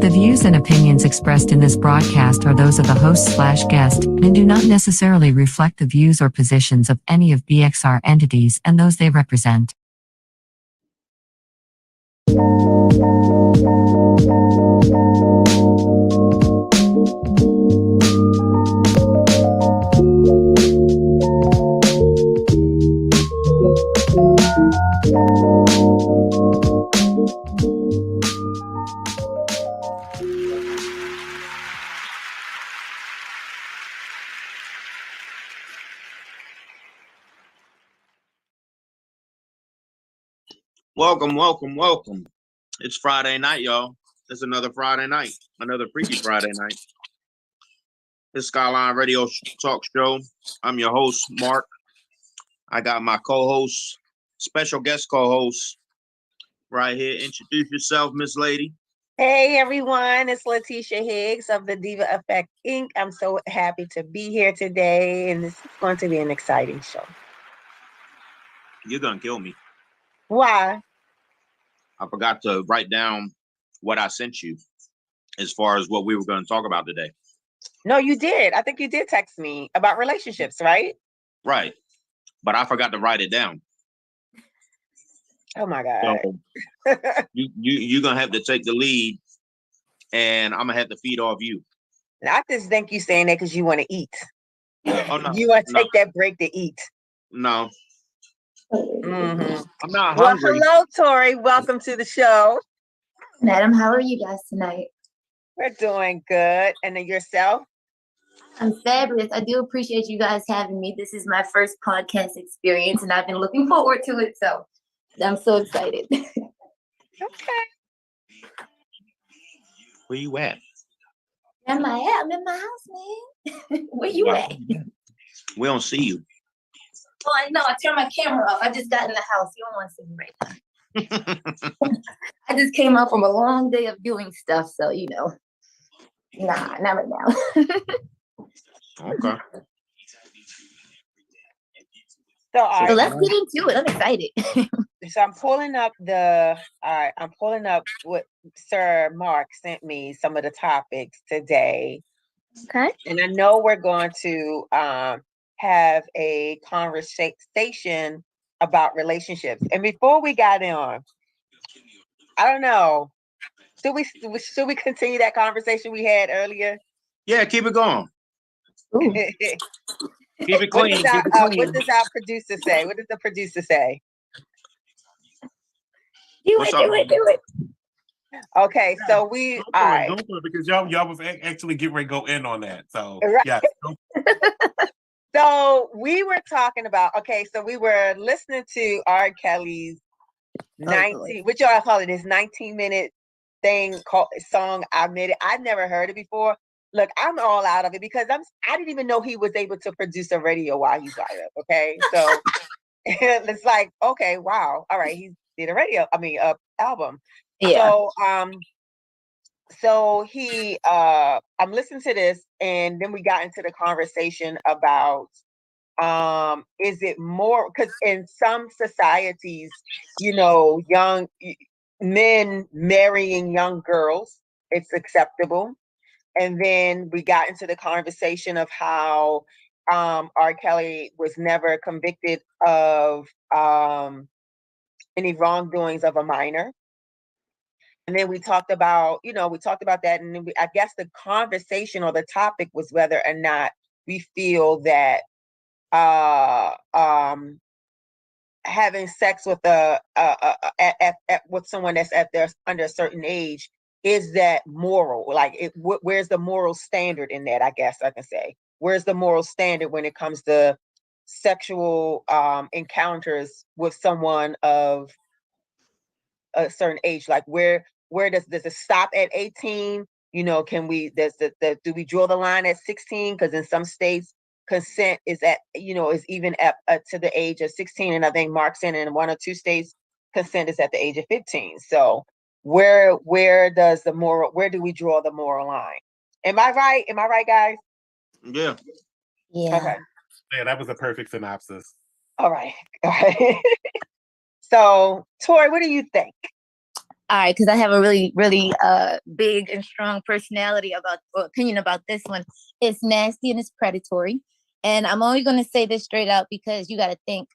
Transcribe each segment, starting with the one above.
The views and opinions expressed in this broadcast are those of the host/guest and do not necessarily reflect the views or positions of any of BXR entities and those they represent. Welcome. It's Friday night, y'all. It's another Friday night, another Freaky Friday night. It's Skylyne Radio Talk Show. I'm your host, Mark. I got my co-host, special guest co-host right here. Introduce yourself, Miss Lady. Hey, everyone. It's Latesha Higgs of the Diva Effect, Inc. I'm so happy to be here today, and this is going to be an exciting show. You're going to kill me. Why? I forgot to write down what I sent you as far as what we were going to talk about today. No, you did. I think you did text me about relationships, right? Right. But I forgot to write it down. Oh, my God. So you're going to have to take the lead, and I'm going to have to feed off you. I just think you saying that because you want to eat. Oh, no, you want to take that break to eat. No. Mm-hmm. I'm not hungry. Well, hello, Torrie. Welcome to the show. Madam, how are you guys tonight? We're doing good. And then yourself? I'm fabulous. I do appreciate you guys having me. This is my first podcast experience, and I've been looking forward to it. So I'm so excited. Okay. Where you at? I'm in my house, man. Where you at? We don't see you. Oh, I know. I turned my camera off. I just got in the house. You don't want to see me right now. I just came out from a long day of doing stuff, so nah, not right now. Okay. So let's get into it. I'm excited. So I'm pulling up what Sir Mark sent me, some of the topics today. Okay. And I know we're going to have a conversation about relationships. And before we got on, I don't know, should we continue that conversation we had earlier? Yeah, keep it going. Keep it clean. What does our producer say? What does the producer say? Do it. Okay, so we don't do it because y'all was actually getting ready to go in on that. So right. Yeah. So we were talking about, so we were listening to R. Kelly's 19, what y'all call it, his 19-minute thing called song, I Admit It. I've never heard it before. Look, I'm all out of it because I didn't even know he was able to produce a radio while he's got it. Okay. So it's like, okay, wow. All right. He did a album. Yeah. So he I'm listening to this, and then we got into the conversation about is it more, because in some societies, young men marrying young girls, it's acceptable. And then we got into the conversation of how R. Kelly was never convicted of any wrongdoings of a minor. And then we talked about that. And then I guess the conversation or the topic was whether or not we feel that having sex with with someone that's under a certain age, is that moral? Like, where's the moral standard in that? I guess I can say, where's the moral standard when it comes to sexual encounters with someone of a certain age? Like where does it stop at 18? You know, can we do we draw the line at 16? Because in some states consent is at, you know, is even at to the age of 16, and I think Mark said in 1 or 2 states consent is at the age of 15. So where do we draw the moral line? Am I right? Am I right, guys? Yeah. Yeah. Okay. Yeah, that was a perfect synopsis. All right. All right. So, Torrie, what do you think? All right, because I have a really, really big and strong personality opinion about this one. It's nasty and it's predatory. And I'm only going to say this straight out because you got to think,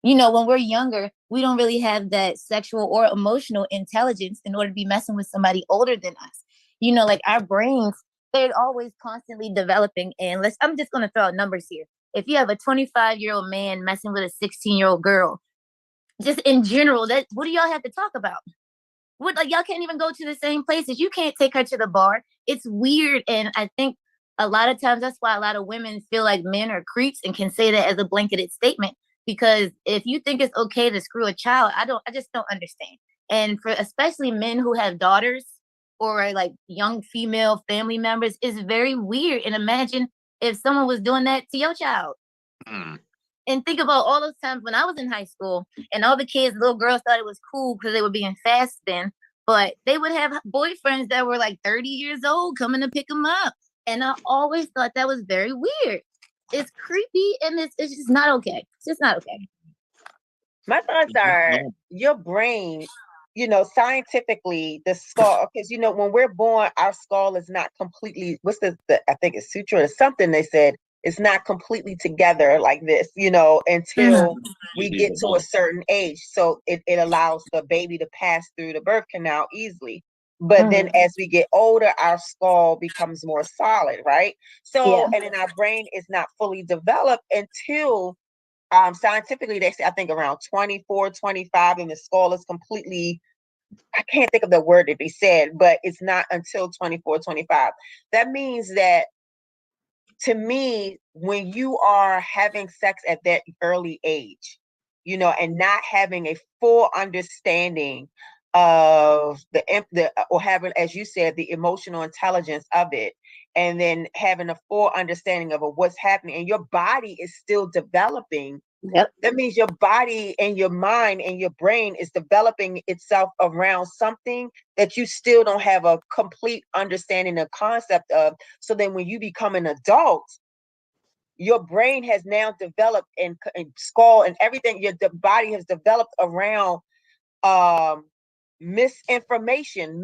you know, when we're younger, we don't really have that sexual or emotional intelligence in order to be messing with somebody older than us. You know, like our brains, they're always constantly developing. And I'm just going to throw out numbers here. If you have a 25-year-old man messing with a 16-year-old girl, just in general, what do y'all have to talk about? What, like, y'all can't even go to the same places. You can't take her to the bar. It's weird. And I think a lot of times that's why a lot of women feel like men are creeps and can say that as a blanketed statement. Because if you think it's okay to screw a child, I just don't understand. And for especially men who have daughters or like young female family members, it's very weird. And imagine if someone was doing that to your child. Mm. And think about all those times when I was in high school and all the kids, little girls thought it was cool because they were being fast then, but they would have boyfriends that were like 30 years old coming to pick them up. And I always thought that was very weird. It's creepy and it's just not okay. It's just not okay. My thoughts are your brain, you know, scientifically, the skull, because, you know, when we're born, our skull is not completely, I think it's suture or something they said, it's not completely together like this, you know, until we get to a certain age. So it allows the baby to pass through the birth canal easily. But then as we get older, our skull becomes more solid, right? So, and then our brain is not fully developed until scientifically, they say, I think around 24, 25, and the skull is completely, I can't think of the word that they said, but it's not until 24, 25. That means that, to me, when you are having sex at that early age, you know, and not having a full understanding of or having, as you said, the emotional intelligence of it, and then having a full understanding of what's happening, and your body is still developing. Yep. That means your body and your mind and your brain is developing itself around something that you still don't have a complete understanding or concept of. So then when you become an adult, your brain has now developed and skull and everything, the body has developed around misinformation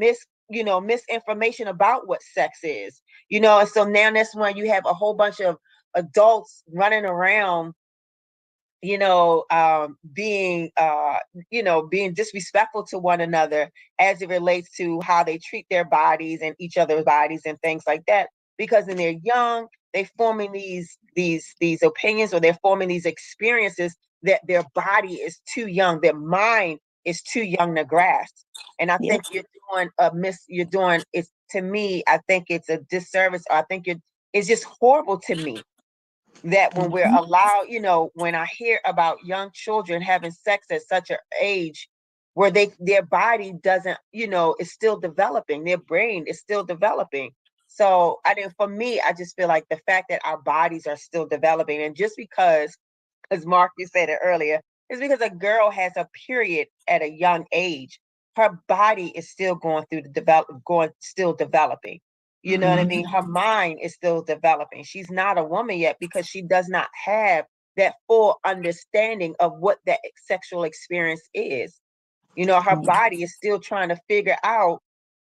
about what sex is, you know. And so now that's why you have a whole bunch of adults running around, you know, being disrespectful to one another as it relates to how they treat their bodies and each other's bodies and things like that. Because when they're young, they're forming these opinions, or they're forming these experiences that their body is too young, their mind is too young to grasp. And I think you're doing it's, to me, I think it's a disservice, or I think it's just horrible to me that when we're allowed, you know, when I hear about young children having sex at such an age where their body doesn't, you know, is still developing, their brain is still developing. So for me, I just feel like the fact that our bodies are still developing, and just because, as Mark, you said it earlier, is because a girl has a period at a young age, her body is still going through still developing. You know what I mean? Her mind is still developing. She's not a woman yet because she does not have that full understanding of what that sexual experience is. You know, her body is still trying to figure out,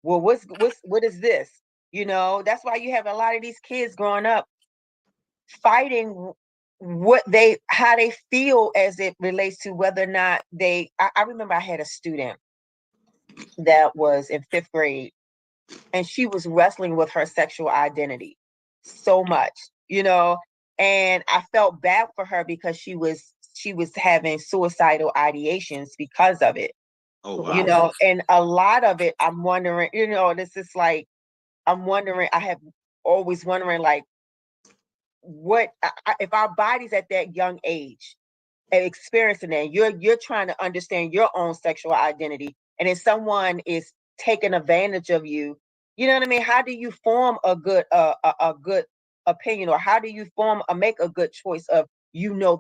well, what is this? You know, that's why you have a lot of these kids growing up fighting how they feel as it relates to whether or not I remember I had a student that was in 5th grade, and she was wrestling with her sexual identity so much, you know, and I felt bad for her because she was having suicidal ideations because of it. Oh, wow. You know, and a lot of it, I'm wondering, you know, this is like, I have always wondering, like, if our bodies at that young age and experiencing that, you're trying to understand your own sexual identity, and if someone is taking advantage of you, you know what I mean? How do you form a good opinion, or how do you make a good choice of,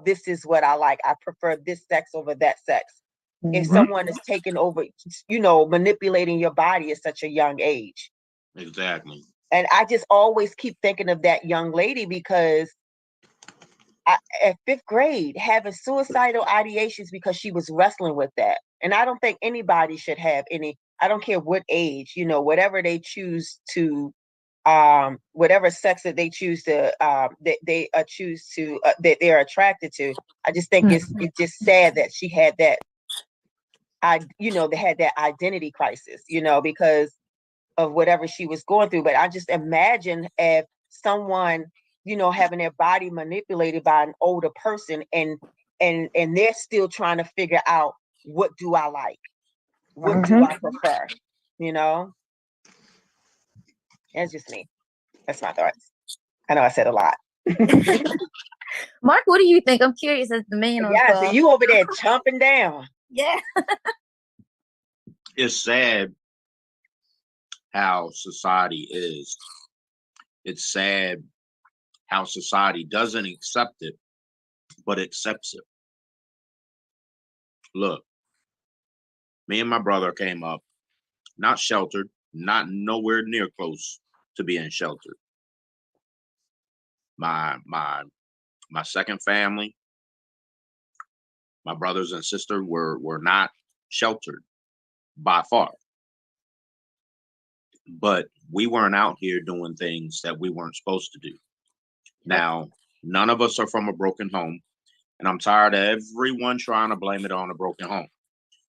this is what I like. I prefer this sex over that sex. If someone is taking over, manipulating your body at such a young age. Exactly. And I just always keep thinking of that young lady, because at 5th grade, having suicidal ideations because she was wrestling with that. And I don't think anybody should have any, I don't care what age, whatever they choose to, whatever sex that they choose to, that they're attracted to. I just think it's just sad that she had that, they had that identity crisis, because of whatever she was going through. But I just imagine if someone, having their body manipulated by an older person, and they're still trying to figure out, what do I like? What do I prefer? That's just me. That's my thoughts. I know I said a lot. Mark, what do you think? I'm curious as the man on the Yeah, call. so you over there chomping down. Yeah. It's sad how society is. It's sad how society doesn't accept it, but accepts it. Look, me and my brother came up not sheltered, not nowhere near close to being sheltered. My second family, my brothers and sister were not sheltered by far. But we weren't out here doing things that we weren't supposed to do. Now, none of us are from a broken home, and I'm tired of everyone trying to blame it on a broken home.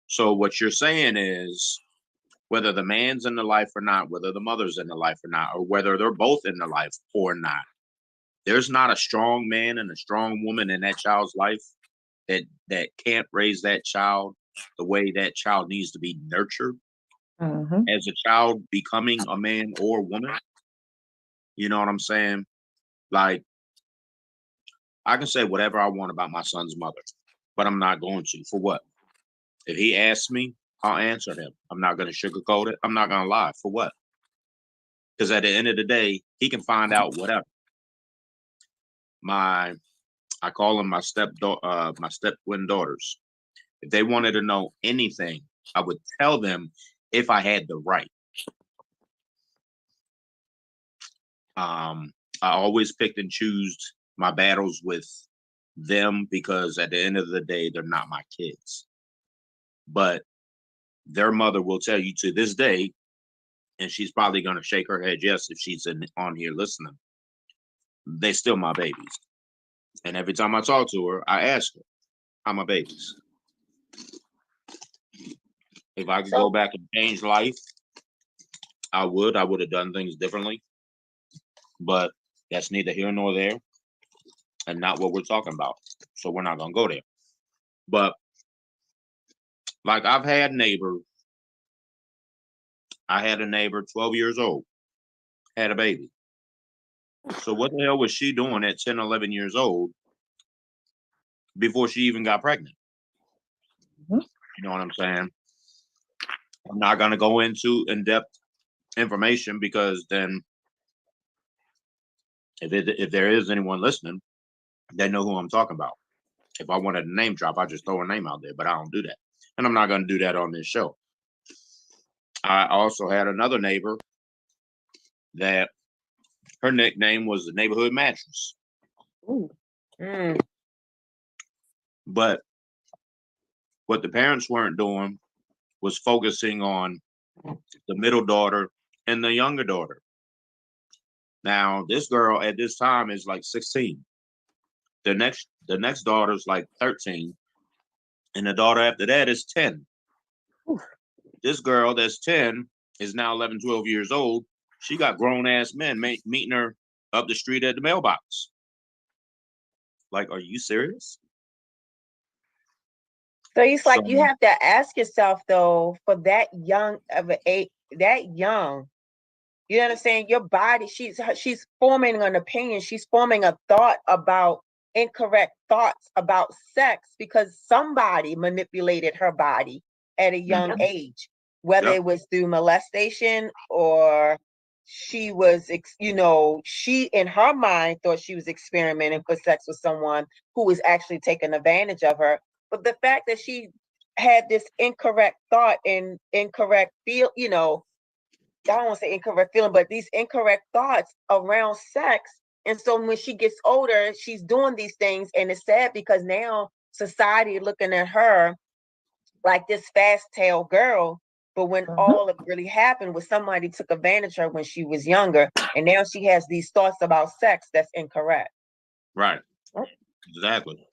So what you're saying is, whether the man's in the life or not, whether the mother's in the life or not, or whether they're both in the life or not, there's not a strong man and a strong woman in that child's life that can't raise that child the way that child needs to be nurtured as a child becoming a man or woman. You know what I'm saying? Like, I can say whatever I want about my son's mother, but I'm not going to. For what? If he asks me, I'll answer him. I'm not going to sugarcoat it. I'm not going to lie. For what? Because at the end of the day, he can find out whatever. I call them my step twin daughters. If they wanted to know anything, I would tell them if I had the right. I always picked and choose my battles with them, because at the end of the day, they're not my kids. But their mother will tell you to this day, and she's probably going to shake her head yes if she's on here listening, they still my babies. And every time I talk to her, I ask her, how my babies? If I could go back and change life, I would have done things differently. But that's neither here nor there, and not what we're talking about. So we're not going to go there. But like, I had a neighbor, 12 years old, had a baby. So what the hell was she doing at 10, 11 years old before she even got pregnant? You know what I'm saying? I'm not going to go into in-depth information, because then if there is anyone listening, they know who I'm talking about. If I wanted a name drop, I just throw a name out there, but I don't do that. And I'm not going to do that on this show. I also had another neighbor that her nickname was the neighborhood mattress. Ooh. But what the parents weren't doing was focusing on the middle daughter and the younger daughter. Now, this girl at this time is like 16. The next daughter's like 13. And the daughter after that is 10. Ooh. This girl that's 10 is now 11, 12 years old. She got grown-ass men meeting her up the street at the mailbox. Like, are you serious? So it's like, you have to ask yourself, though, for that young of an age, You understand? Your body, she's forming an opinion. She's forming a thought about incorrect thoughts about sex because somebody manipulated her body at a young age, whether it was through molestation or she was, she in her mind thought she was experimenting for sex with someone who was actually taking advantage of her. But the fact that she had this incorrect thought and incorrect feel, I don't want to say incorrect feeling, but these incorrect thoughts around sex. And so when she gets older, she's doing these things. And it's sad because now society is looking at her like this fast tail girl. But when all it really happened was somebody took advantage of her when she was younger. And now she has these thoughts about sex that's incorrect. Right. Exactly.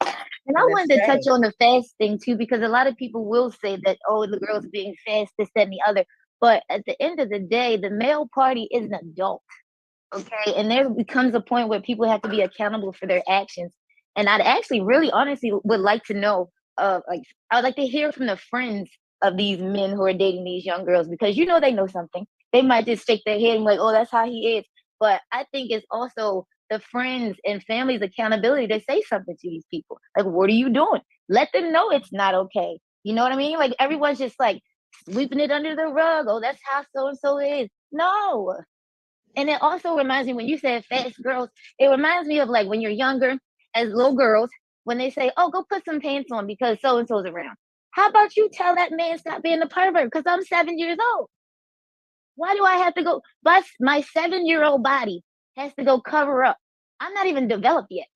And I wanted to touch on the fast thing too, because a lot of people will say that, oh, the girl's being fast, this, that, and the other. But at the end of the day, the male party is an adult, okay? And there becomes a point where people have to be accountable for their actions. And I'd actually really honestly would like to know, I would like to hear from the friends of these men who are dating these young girls, because they know something. They might just shake their head and like, oh, that's how he is. But I think it's also the friends and family's accountability to say something to these people. Like, what are you doing? Let them know it's not okay. You know what I mean? Like, everyone's just like, sweeping it under the rug. Oh, that's how so-and-so is. No. And it also reminds me, when you said fast girls, it reminds me of like when you're younger, as little girls, when they say, oh, go put some pants on because so-and-so's around. How about you tell that man stop being a pervert because I'm 7 years old? Why do I have to go? But my 7-year-old body has to go cover up. I'm not even developed yet.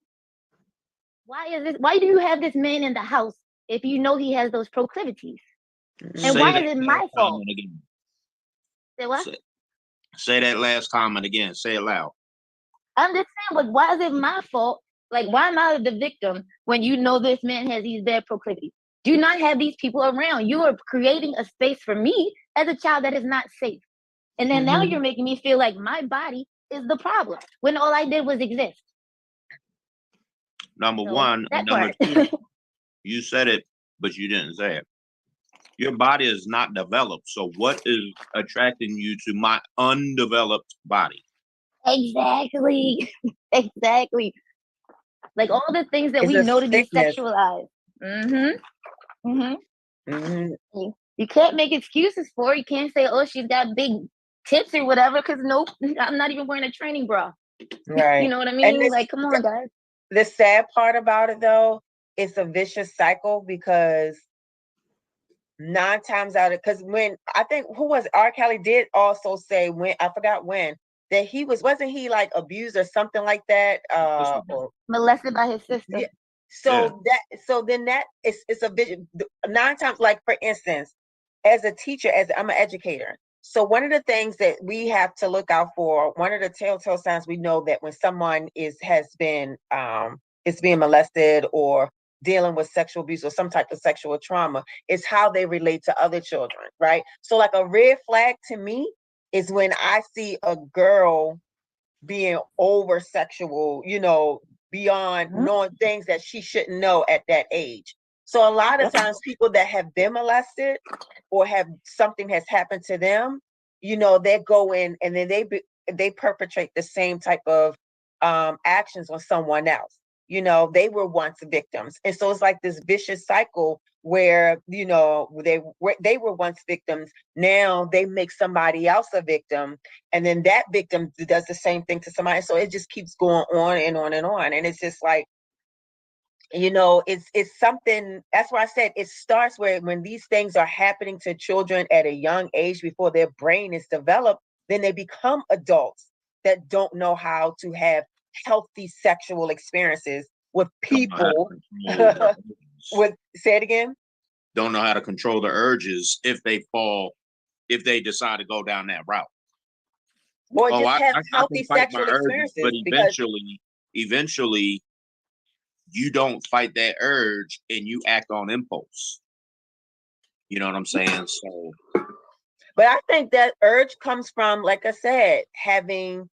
Why do you have this man in the house if you know he has those proclivities? And why is it my fault? Say what? Say that last comment again. Say it loud. I'm just saying, like, why is it my fault? Like, why am I the victim when you know this man has these bad proclivities? Do not have these people around. You are creating a space for me as a child that is not safe. And then now you're making me feel like my body is the problem when all I did was exist. Number one. Number two, you said it, but you didn't say it. Your body is not developed. So what is attracting you to my undeveloped body? Exactly. Exactly. Like all the things that we know to be sexualized. You can't make excuses for it. You can't say, oh, she's got big tits or whatever, because nope, I'm not even wearing a training bra. Right. You know what I mean? Like, come on, guys. The sad part about it, though, it's a vicious cycle because 9 times out of, because when I think R. Kelly did also say, when I forgot when, that he wasn't he like abused or something like that, or molested by his sister. Yeah. So then that it's a vision. 9 times, like for instance, as a teacher, I'm an educator. So one of the things that we have to look out for, one of the telltale signs we know that when someone is being molested or dealing with sexual abuse or some type of sexual trauma, is how they relate to other children, right? So like a red flag to me is when I see a girl being over sexual, beyond knowing things that she shouldn't know at that age. So a lot of times people that have been molested or have something has happened to them, they go in and then they perpetrate the same type of actions on someone else. They were once victims. And so it's like this vicious cycle where, they were once victims. Now they make somebody else a victim. And then that victim does the same thing to somebody. So it just keeps going on and on and on. And it's just like, it's something. That's why I said it starts when these things are happening to children at a young age before their brain is developed, then they become adults that don't know how to have healthy sexual experiences with people. Say it again. Don't know how to control the urges if they decide to go down that route. Or just have healthy sexual experiences. But eventually, you don't fight that urge and you act on impulse. You know what I'm saying? So, but I think that urge comes from, like I said, having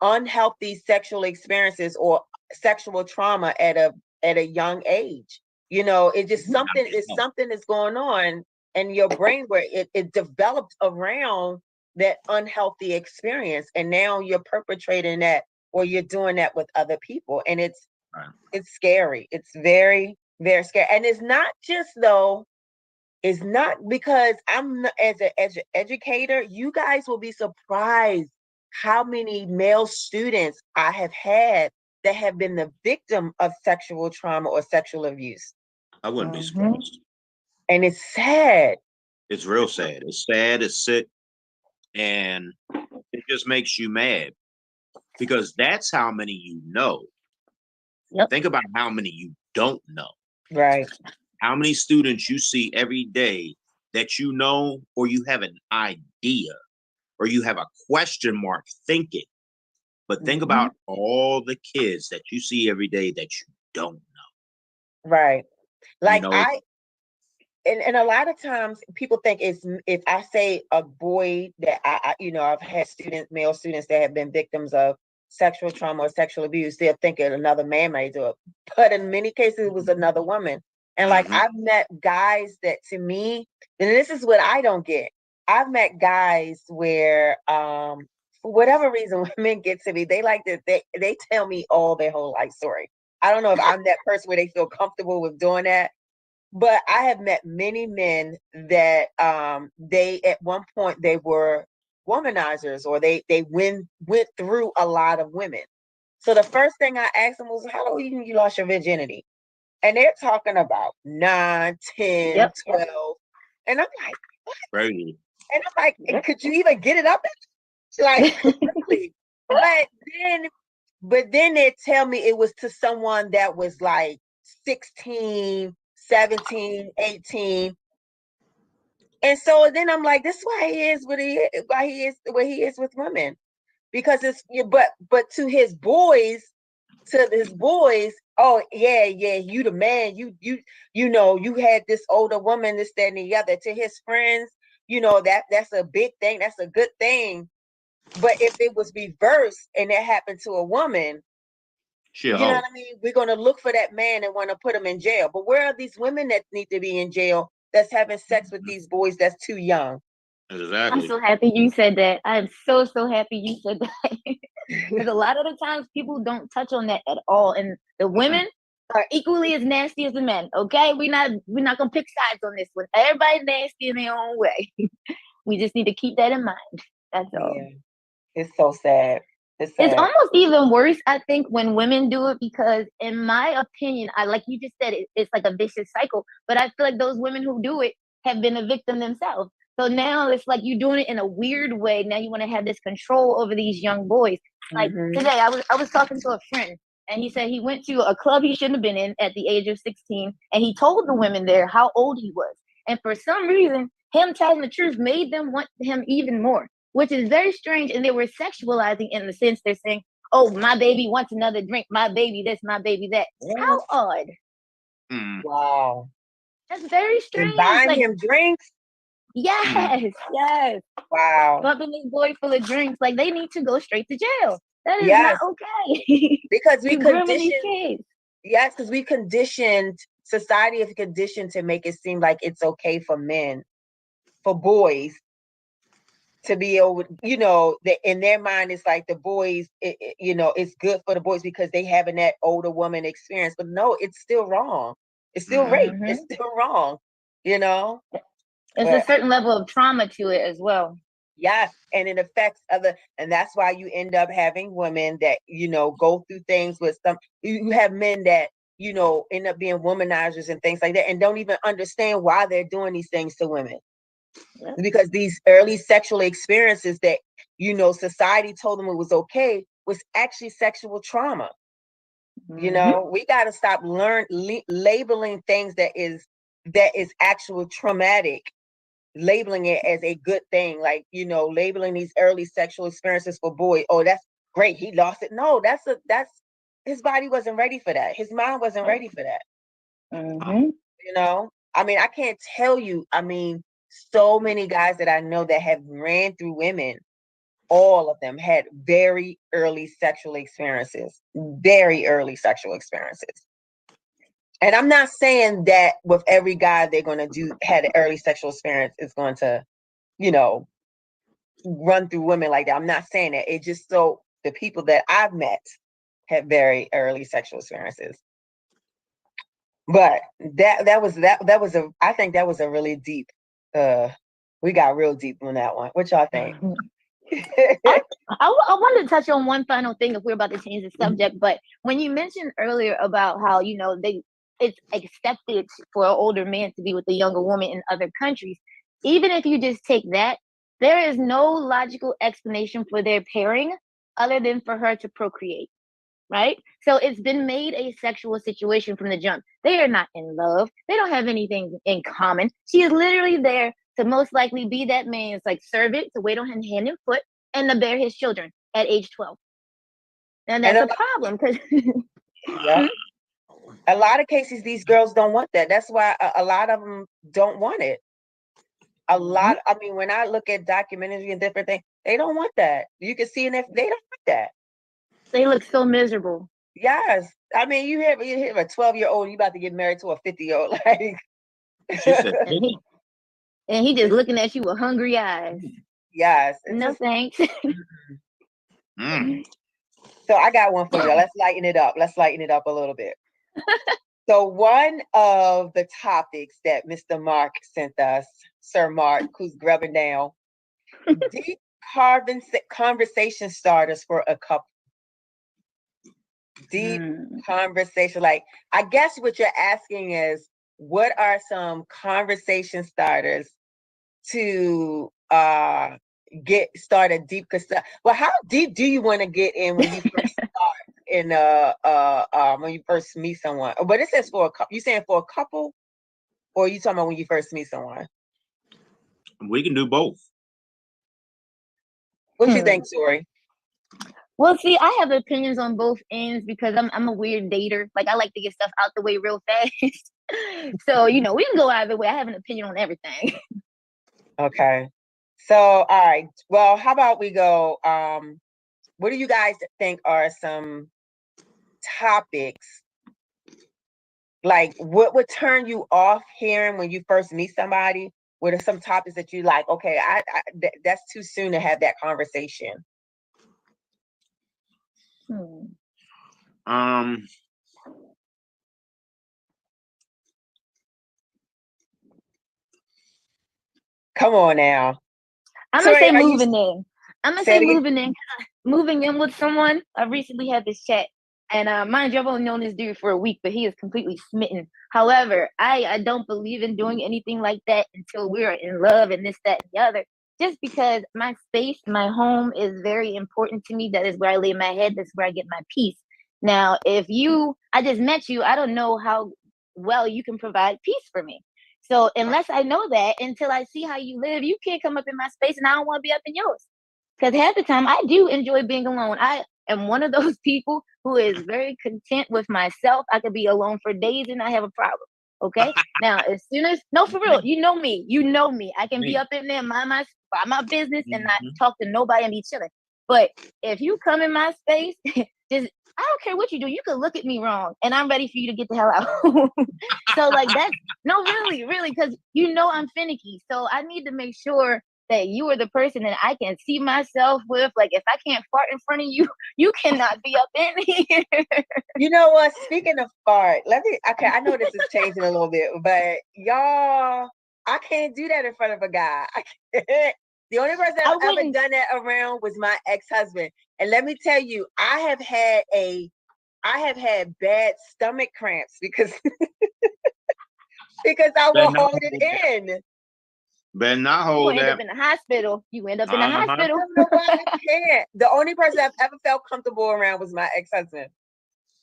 unhealthy sexual experiences or sexual trauma at a young age. It's just something is going on in your brain where it develops around that unhealthy experience, and now you're perpetrating that, or you're doing that with other people, and it's scary. It's very, very scary. And it's not just though. It's not because I'm not, as an educator. You guys will be surprised how many male students I have had that have been the victim of sexual trauma or sexual abuse. I wouldn't be surprised. And it's sad. It's real sad. It's sad. It's sick. And it just makes you mad because that's how many you know. Yep. Think about how many you don't know. Right. How many students you see every day that you know, or you have an idea, or you have a question mark thinking. But think about all the kids that you see every day that you don't know. Right. Like, you know, and a lot of times people think it's, if I say a boy that I I've had male students that have been victims of sexual trauma or sexual abuse, they'll think another man might do it. But in many cases, it was another woman. And like, I've met guys that, to me, and this is what I don't get. I've met guys where, for whatever reason, women get to me, they like to, they tell me all their whole life story. I don't know if I'm that person where they feel comfortable with doing that, but I have met many men that they, at one point, they were womanizers, or they went through a lot of women. So the first thing I asked them was, how old you lost your virginity? And they're talking about 9, 10, 12. And I'm like, what? crazy. And I'm like, could you even get it up? Like, really? But then they tell me it was to someone that was like 16, 17, 18. And so then I'm like, this is why he is the way he is with women. Because it's, but to his boys, oh yeah, you the man, you know, you had this older woman, this, that, and the other. To his friends, that's a big thing, that's a good thing. But if it was reversed and that happened to a woman, you know what I mean, we're going to look for that man and want to put him in jail. But where are these women that need to be in jail that's having sex with these boys that's too young? Exactly. I'm so happy you said that. I'm so happy you said that. Because a lot of the times people don't touch on that at all, and the women are equally as nasty as the men. Okay, we're not gonna pick sides on this one. Everybody's nasty in their own way. We just need to keep that in mind. That's all. Yeah. It's so sad. It's almost even worse, I think, when women do it, because in my opinion, like you just said, it's like a vicious cycle. But I feel like those women who do it have been a victim themselves. So now it's like you're doing it in a weird way. Now you want to have this control over these young boys. Like today, I was talking to a friend, and he said he went to a club he shouldn't have been in at the age of 16, and he told the women there how old he was. And for some reason, him telling the truth made them want him even more, which is very strange. And they were sexualizing in the sense they're saying, oh, my baby wants another drink, my baby this, my baby that. How odd. Wow. That's very strange. And buying him drinks? Yes. Wow. Bumping this boy full of drinks. Like, they need to go straight to jail. That is not okay. Because we conditioned. Yes, because we conditioned, society is conditioned to make it seem like it's okay for men, for boys, to be able, in their mind, it's like the boys, it's good for the boys because they having that older woman experience. But no, it's still wrong. It's still rape. It's still wrong. There's a certain level of trauma to it as well. Yes, and it affects and that's why you end up having women that, go through things with you have men that, end up being womanizers and things like that, and don't even understand why they're doing these things to women. Because these early sexual experiences that, society told them it was okay, was actually sexual trauma. We got to stop labeling things that is actual traumatic, labeling it as a good thing, like, labeling these early sexual experiences for boys. Oh, that's great, he lost it. No, that's his body wasn't ready for that. His mind wasn't ready for that. I mean, I can't tell you. I mean, so many guys that I know that have ran through women, all of them had very early sexual experiences. And I'm not saying that with every guy they're going to had an early sexual experience is going to, run through women like that. I'm not saying that. It just so the people that I've met had very early sexual experiences. But that was I think that was a really deep. We got real deep on that one. What y'all think? I wanted to touch on one final thing if we're about to change the subject, but when you mentioned earlier about how, you know, it's accepted for an older man to be with a younger woman in other countries, even if you just take that, there is no logical explanation for their pairing other than for her to procreate, right? So it's been made a sexual situation from the jump. They are not in love. They don't have anything in common. She is literally there to most likely be that man's like servant, to wait on him hand and foot, and to bear his children at age 12. And that's a problem because yeah. A lot of cases, these girls don't want that. That's why a lot of them don't want it. A lot. I mean, when I look at documentary and different things, they don't want that. You can see, and if they don't want that, they look so miserable. Yes, I mean, you have a 12-year-old, you about to get married to a 50-year-old, like. She said, and he just looking at you with hungry eyes. Yes. No thanks. So I got one for you. Let's lighten it up. Let's lighten it up a little bit. So one of the topics that Mr. Mark sent us, Sir Mark, who's grubbing down, deep conversation starters for a couple. Deep conversation. Like, I guess what you're asking is, what are some conversation starters to get started deep? Well, how deep do you want to get in when you first start in when you first meet someone? But it says for a couple. You saying for a couple, or are you talking about when you first meet someone? We can do both. What you think, Torrie? Well, see, I have opinions on both ends because I'm a weird dater. Like, I like to get stuff out the way real fast. So, you know, we can go either way. I have an opinion on everything. Okay. So, all right. Well, how about we go, what do you guys think are some topics, like what would turn you off hearing when you first meet somebody? What are some topics that you like, okay, that's too soon to have that conversation? Come on now. I'm gonna say moving in. I'm gonna say moving in. Moving in with someone. I recently had this chat, and mind you, I've only known this dude for a week, but he is completely smitten. However, I don't believe in doing anything like that until we are in love and this, that, and the other. Just because my space, my home is very important to me. That is where I lay my head. That's where I get my peace. Now, I just met you, I don't know how well you can provide peace for me. So unless I know that, until I see how you live, you can't come up in my space, and I don't want to be up in yours. Because half the time I do enjoy being alone. I am one of those people who is very content with myself. I could be alone for days and not have a problem. Okay. Now, as soon as, no, for real, you know me. I can be up in there, mind my business and not talk to nobody and be chilling. But if you come in my space, I don't care what you do. You could look at me wrong and I'm ready for you to get the hell out. So like that's, no, really, because you know I'm finicky. So I need to make sure that you are the person that I can see myself with. Like, if I can't fart in front of you, you cannot be up in here. You know what? Speaking of fart, I know this is changing a little bit, but y'all, I can't do that in front of a guy. The only person I've ever done that around was my ex-husband. And let me tell you, I have had bad stomach cramps because I will hold it in. Better not hold that. You end up in the hospital. I don't know why I can't. The only person I've ever felt comfortable around was my ex-husband.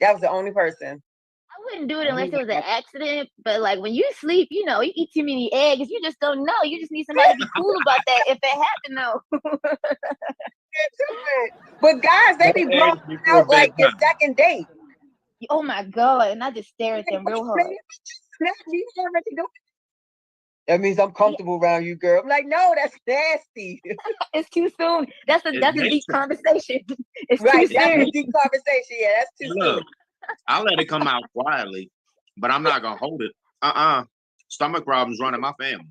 That was the only person. I wouldn't do it unless it was an accident. But like when you sleep, you know, you eat too many eggs. You just don't know. You just need somebody to be cool about that if it happened though. But guys, they be blowing out like your second date. Oh my God. And I just stare at them real hard. That means I'm comfortable around you, girl. I'm like, no, that's nasty. It's too soon. That's a deep conversation. It's right, too that's soon. a deep conversation. Yeah, that's too soon. I'll let it come out quietly, but I'm not gonna hold it. stomach problems run in my family.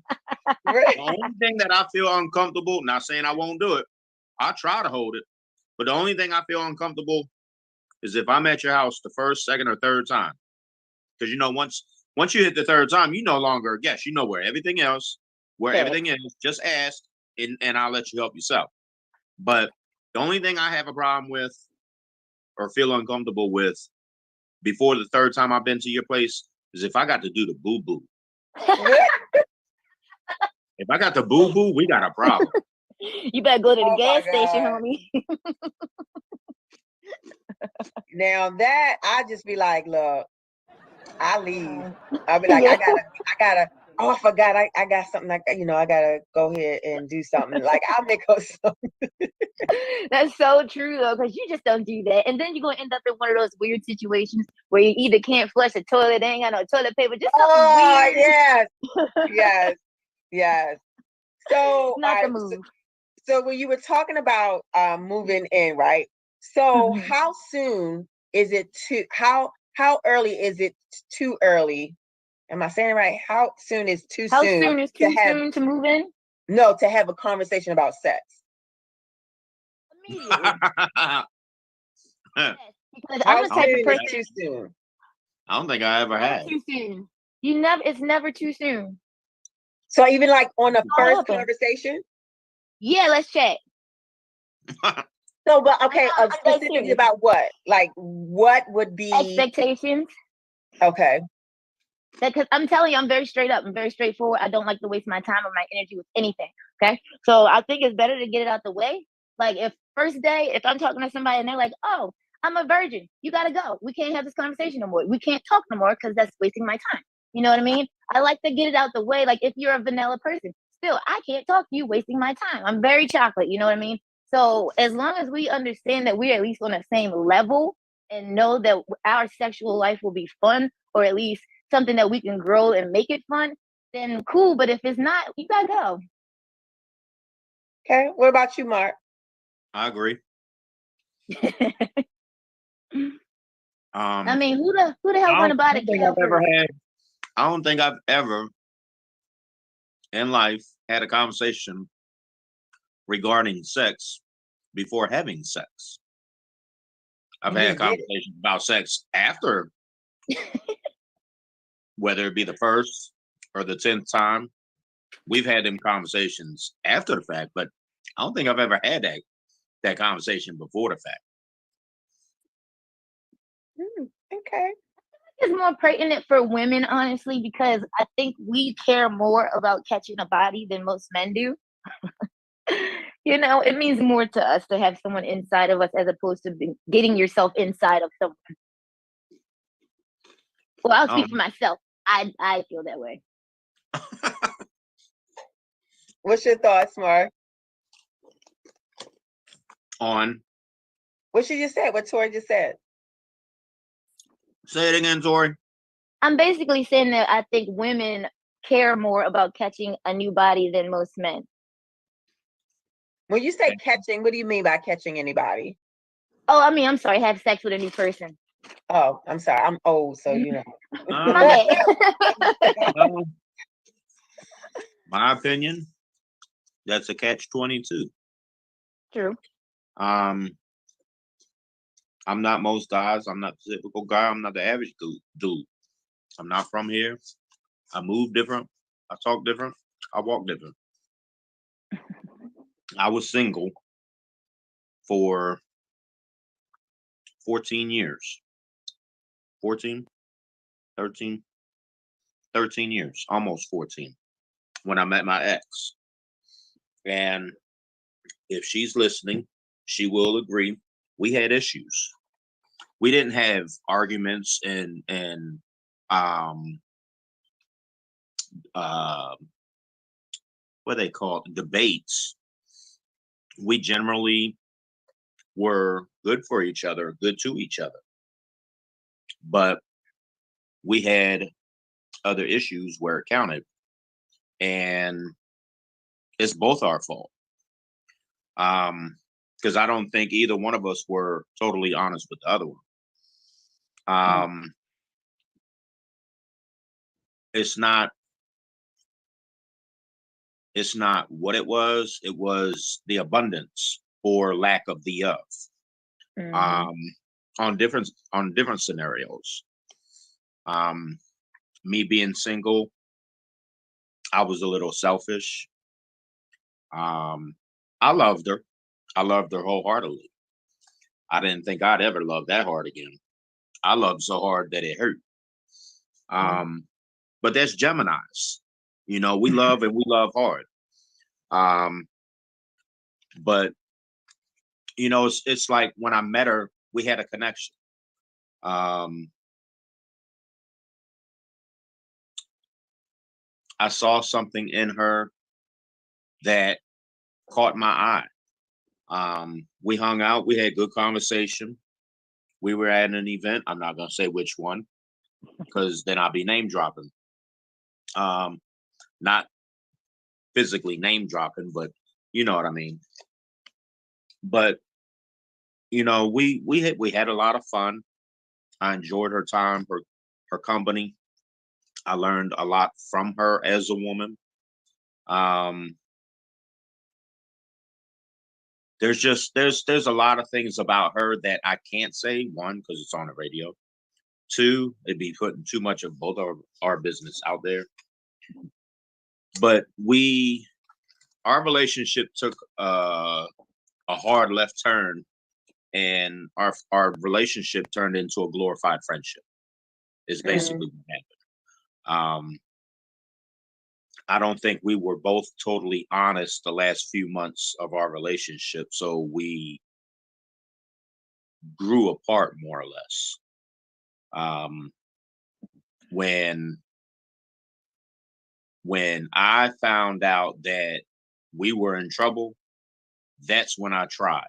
The only thing that I feel uncomfortable, not saying I won't do it, I try to hold it, but the only thing I feel uncomfortable is if I'm at your house the first, second, or third time. Because once you hit the third time, you no longer a guest. You know where everything else, everything is. Just ask, and I'll let you help yourself. But the only thing I have a problem with or feel uncomfortable with before the third time I've been to your place is if I got to do the boo-boo. If I got the boo-boo, we got a problem. You better go to the gas station, homie. Now that I just be like, look, I leave. I'll be like, I gotta. Oh, I forgot. I got something like, I gotta go ahead and do something. Like I'll make up something. That's so true though, because you just don't do that, and then you're gonna end up in one of those weird situations where you either can't flush a toilet, they ain't got no toilet paper, just something weird. Yes. So, not the move. So when you were talking about moving in, right? So how soon is it how early is it too early? Am I saying it right? How soon is too soon? How soon is too soon to move in? No, to have a conversation about sex. Immediately. Yes, because How I'm the type of person. Too soon? I don't think I ever had. Too soon. It's never too soon. So even like on the first conversation? Yeah, let's chat. So, but okay, specifically about what? Like, what would be expectations? Okay. Because I'm telling you, I'm very straight up. I'm very straightforward. I don't like to waste my time or my energy with anything. Okay, so I think it's better to get it out the way. Like if first day, if I'm talking to somebody and they're like, "Oh, I'm a virgin," you gotta go. We can't have this conversation no more. We can't talk no more because that's wasting my time. You know what I mean? I like to get it out the way. Like if you're a vanilla person, still, I can't talk to you, wasting my time. I'm very chocolate. You know what I mean? So as long as we understand that we're at least on the same level and know that our sexual life will be fun, or at least something that we can grow and make it fun, then cool. But if it's not, you gotta go. Okay. What about you, Mark? I agree. I mean, who the hell gonna buy the I don't think I've ever in life had a conversation regarding sex before having sex. I've had conversations about sex after, whether it be the first or the 10th time. We've had them conversations after the fact, but I don't think I've ever had that conversation before the fact. Okay. It's more pertinent for women, honestly, because I think we care more about catching a body than most men do. It means more to us to have someone inside of us as opposed to getting yourself inside of someone. Well, I'll speak for myself. I feel that way. What's your thoughts, Mark? On what she just said, what Torrie just said. Say it again, Torrie. I'm basically saying that I think women care more about catching a new body than most men. When you say catching, what do you mean by catching anybody? Oh, I mean, I'm sorry, have sex with a new person. Oh, I'm sorry. I'm old, so My opinion, that's a catch-22. True. I'm not most guys. I'm not the typical guy. I'm not the average dude. I'm not from here. I move different. I talk different. I walk different. I was single for 14 years. 13 years, almost 14, when I met my ex. And if she's listening, she will agree. We had issues. We didn't have arguments and what they call debates. We generally were good for each other, good to each other. But we had other issues where it counted. And it's both our fault. Because I don't think either one of us were totally honest with the other one. It's not it's not what it was the abundance or lack of the of. On different scenarios. Me being single, I was a little selfish. I loved her. I loved her wholeheartedly. I didn't think I'd ever love that hard again. I loved so hard that it hurt. But that's Geminis. You know, we love and we love hard. But you know, it's like when I met her, we had a connection. I saw something in her that caught my eye. We hung out, we had good conversation. We were at an event. I'm not gonna say which one, because then I'll be name dropping. Not physically name dropping, but you know what I mean. But you know, we had a lot of fun. I enjoyed her time, her company. I learned a lot from her as a woman. There's a lot of things about her that I can't say. One, because it's on the radio. Two, it'd be putting too much of both our business out there. But our relationship took a hard left turn, and our relationship turned into a glorified friendship. Is basically what happened. I don't think we were both totally honest the last few months of our relationship, so we grew apart more or less. When I found out that we were in trouble, that's when I tried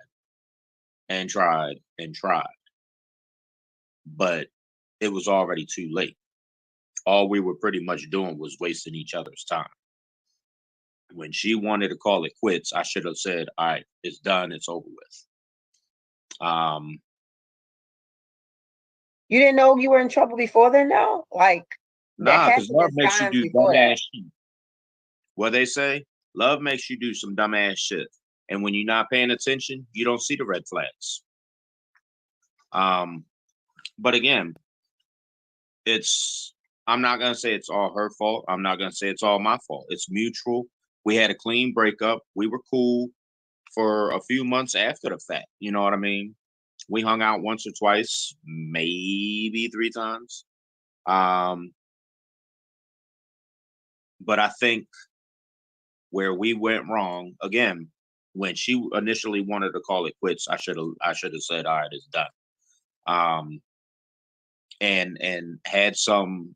and tried and tried. But it was already too late. All we were pretty much doing was wasting each other's time. When she wanted to call it quits, I should have said, all right, it's done, it's over with. You didn't know you were in trouble before then, though? Like, nah, because love makes you do dumbass shit. What they say, love makes you do some dumbass shit. And when you're not paying attention, you don't see the red flags. But again, I'm not going to say it's all her fault. I'm not going to say it's all my fault. It's mutual. We had a clean breakup. We were cool for a few months after the fact. You know what I mean? We hung out once or twice, maybe 3 times. But I think where we went wrong, again, when she initially wanted to call it quits, I should have said, all right, it's done. And had some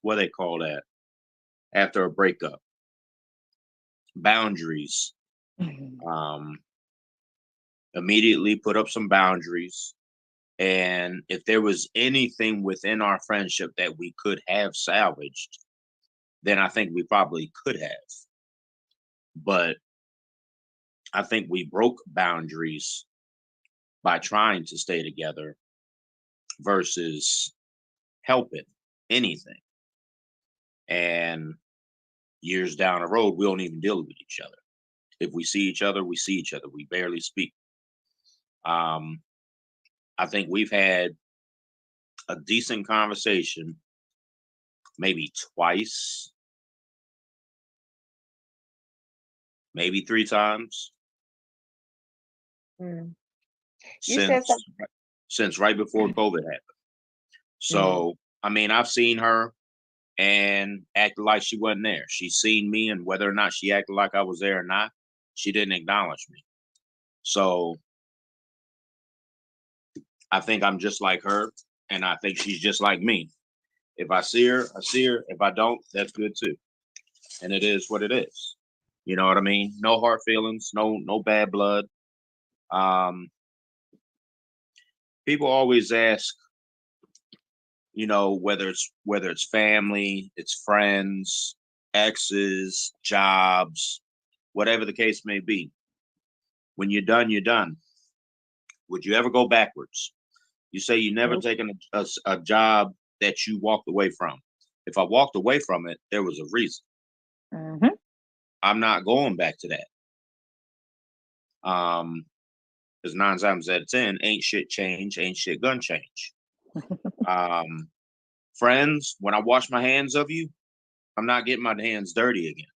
what do they call that after a breakup? Boundaries. Immediately put up some boundaries. And if there was anything within our friendship that we could have salvaged, then I think we probably could have. But I think we broke boundaries by trying to stay together versus helping anything. And years down the road, we don't even deal with each other. If we see each other, we see each other. We barely speak. I think we've had a decent conversation maybe twice, maybe 3 times. Since right before COVID happened. So, I mean, I've seen her and acted like she wasn't there. She's seen me, and whether or not she acted like I was there or not, she didn't acknowledge me. So I think I'm just like her, and I think she's just like me. If I see her, I see her. If I don't, that's good too. And it is what it is. You know what I mean? No hard feelings, no bad blood. People always ask, you know, whether it's family, it's friends, exes, jobs, whatever the case may be. When you're done, you're done. Would you ever go backwards? You say you never taken a job that you walked away from. If I walked away from it, there was a reason. Mm-hmm. I'm not going back to that. Because 9 times out of 10, ain't shit change, ain't shit gonna change. Friends, when I wash my hands of you, I'm not getting my hands dirty again.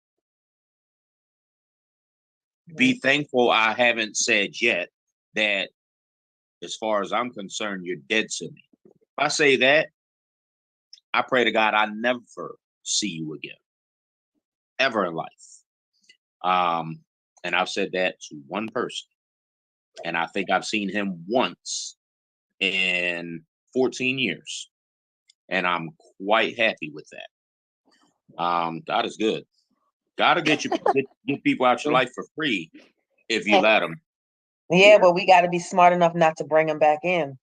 Be thankful I haven't said yet that, as far as I'm concerned, you're dead to me. If I say that, I pray to God I never see you again, ever in life. And I've said that to one person, and I think I've seen him once in 14 years, and I'm quite happy with that. God is good. God will get people out your life for free if you let them. Yeah, but we got to be smart enough not to bring them back in.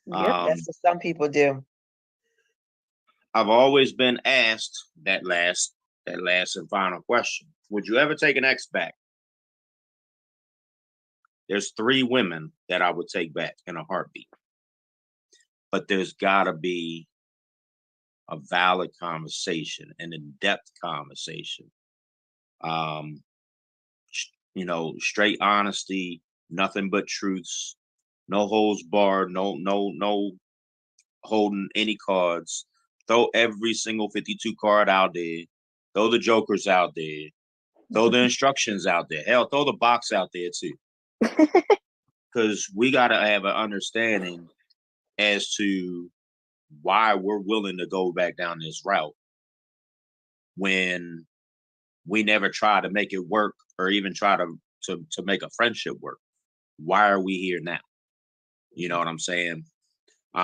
Yep. That's what some people do. I've always been asked that last and final question. Would you ever take an ex back? There's 3 women that I would take back in a heartbeat. But there's gotta be a valid conversation, an in-depth conversation. Straight honesty, nothing but truths, no holds barred, no holding any cards. Throw every single 52 card out there. Throw the jokers out there. Throw the instructions out there. Hell, throw the box out there too. Because we got to have an understanding as to why we're willing to go back down this route when we never try to make it work or even try to make a friendship work. Why are we here now? You know what I'm saying? 2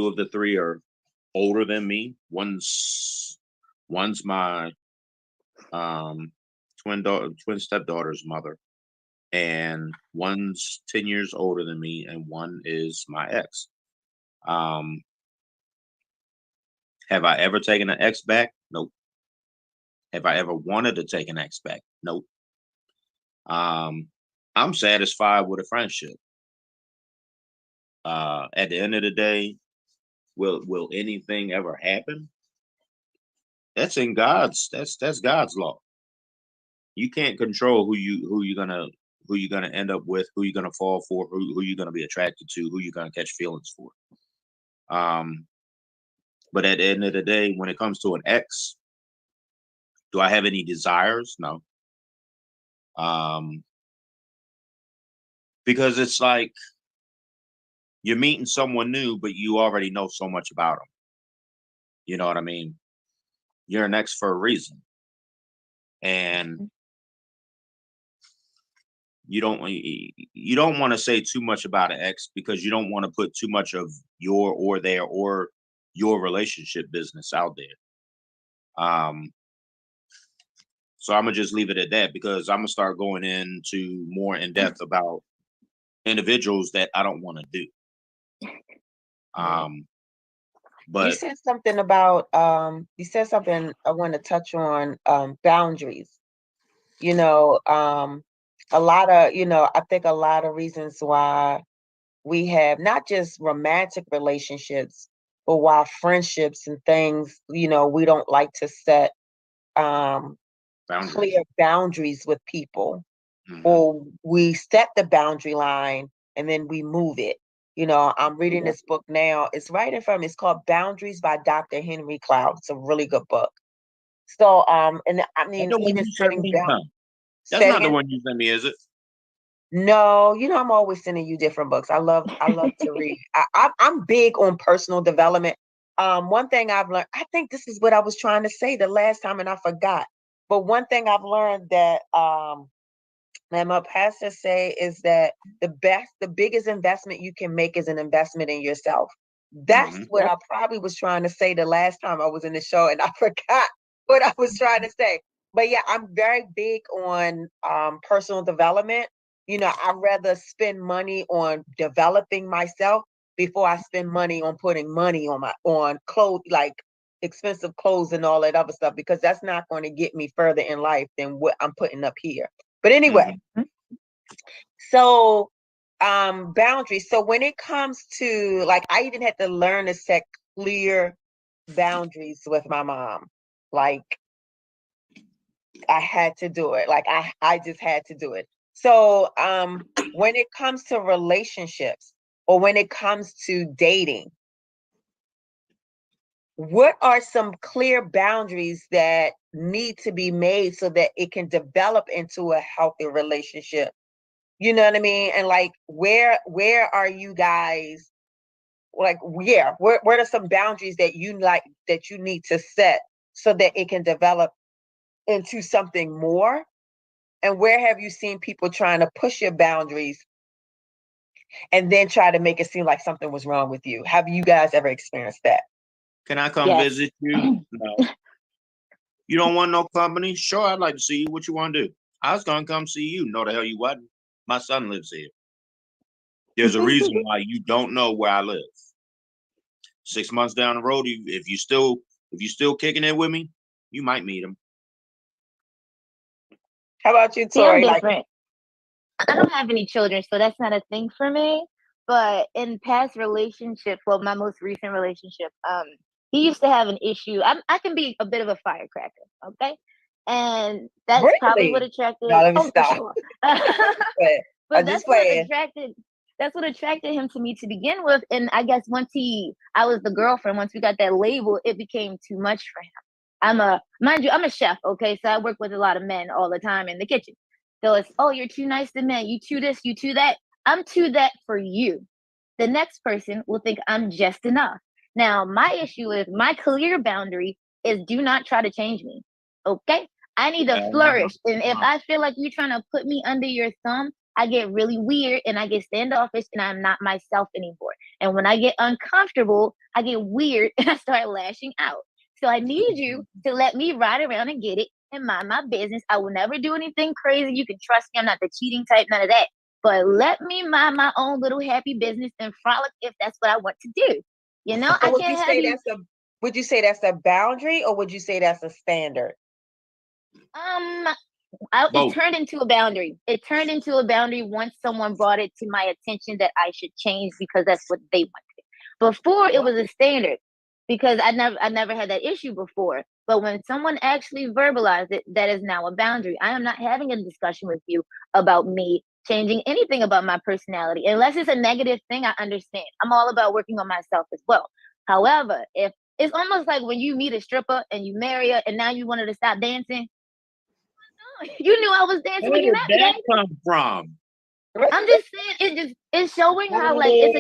of the 3 are older than me. One's my twin stepdaughter's mother, and one's 10 years older than me, and one is my ex. Have I ever taken an ex back? Nope. Have I ever wanted to take an ex back? Nope. I'm satisfied with a friendship. At the end of the day, will anything ever happen? That's in God's that's God's law. You can't control who you're gonna end up with, who you're gonna fall for, who you're gonna be attracted to, who you're gonna catch feelings for. But at the end of the day, when it comes to an ex, do I have any desires? No. Because it's like you're meeting someone new, but you already know so much about them. You know what I mean? You're an ex for a reason. And you don't want to say too much about an ex because you don't want to put too much of your or their or your relationship business out there. So I'm gonna just leave it at that because I'm gonna start going into more in depth about individuals that I don't want to do. But you said something about you said something I want to touch on, boundaries. A lot of, I think a lot of reasons why we have not just romantic relationships, but why friendships and things, we don't like to set clear boundaries with people. Or we set the boundary line and then we move it. I'm reading this book now. It's right in front of me. It's called Boundaries by Dr. Henry Cloud. It's a really good book. So, and I mean, even setting boundaries. That's not the one you sent me, is it? No, I'm always sending you different books. I love to read. I'm big on personal development. One thing I've learned, I think this is what I was trying to say the last time and I forgot. But one thing I've learned that my pastor say is that the biggest investment you can make is an investment in yourself. That's what I probably was trying to say the last time I was in the show, and I forgot what I was trying to say. But yeah, I'm very big on personal development. I'd rather spend money on developing myself before I spend money on putting money on clothes, like expensive clothes and all that other stuff, because that's not going to get me further in life than what I'm putting up here. But anyway, so boundaries. So when it comes to, like, I even had to learn to set clear boundaries with my mom. Like, I had to do it. Like, I just had to do it. So when it comes to relationships or when it comes to dating, what are some clear boundaries that need to be made so that it can develop into a healthy relationship? You know what I mean? And like, where are you guys? Like, yeah, what are some boundaries that you need to set so that it can develop into something more? And where have you seen people trying to push your boundaries and then try to make it seem like something was wrong with you? Have you guys ever experienced that? Can I come visit you? No. You don't want no company? Sure, I'd like to see you. What you want to do? I was gonna come see you. No, the hell you wasn't. My son lives here. There's a reason why you don't know where I live. 6 months down the road, if you still kicking it with me, you might meet him. How about you, See, I'm Torrie? different. I don't have any children, so that's not a thing for me. But in past relationships, well, my most recent relationship, he used to have an issue. I can be a bit of a firecracker, okay? And that's probably what attracted. No, let me For stop. sure. But But that's what attracted him to me to begin with. And I guess I was the girlfriend. Once we got that label, it became too much for him. Mind you, I'm a chef, okay? So I work with a lot of men all the time in the kitchen. So it's, oh, you're too nice to men. You too this, you too that. I'm too that for you. The next person will think I'm just enough. Now, my issue is my clear boundary is do not try to change me. Okay? I need to flourish. And if I feel like you're trying to put me under your thumb, I get really weird and I get standoffish and I'm not myself anymore. And when I get uncomfortable, I get weird and I start lashing out. So I need you to let me ride around and get it and mind my business. I will never do anything crazy. You can trust me. I'm not the cheating type, none of that. But let me mind my own little happy business and frolic if that's what I want to do. You know, So I can't have you. Would you say that's a boundary or would you say that's a standard? It turned into a boundary. It turned into a boundary once someone brought it to my attention that I should change because that's what they wanted. Before it was a standard because I never had that issue before. But when someone actually verbalized it, that is now a boundary. I am not having a discussion with you about me changing anything about my personality. Unless it's a negative thing, I understand. I'm all about working on myself as well. However, if it's almost like when you meet a stripper and you marry her and now you wanted to stop dancing. You knew I was dancing. Where did that come from? I'm just saying, it's showing how like I'm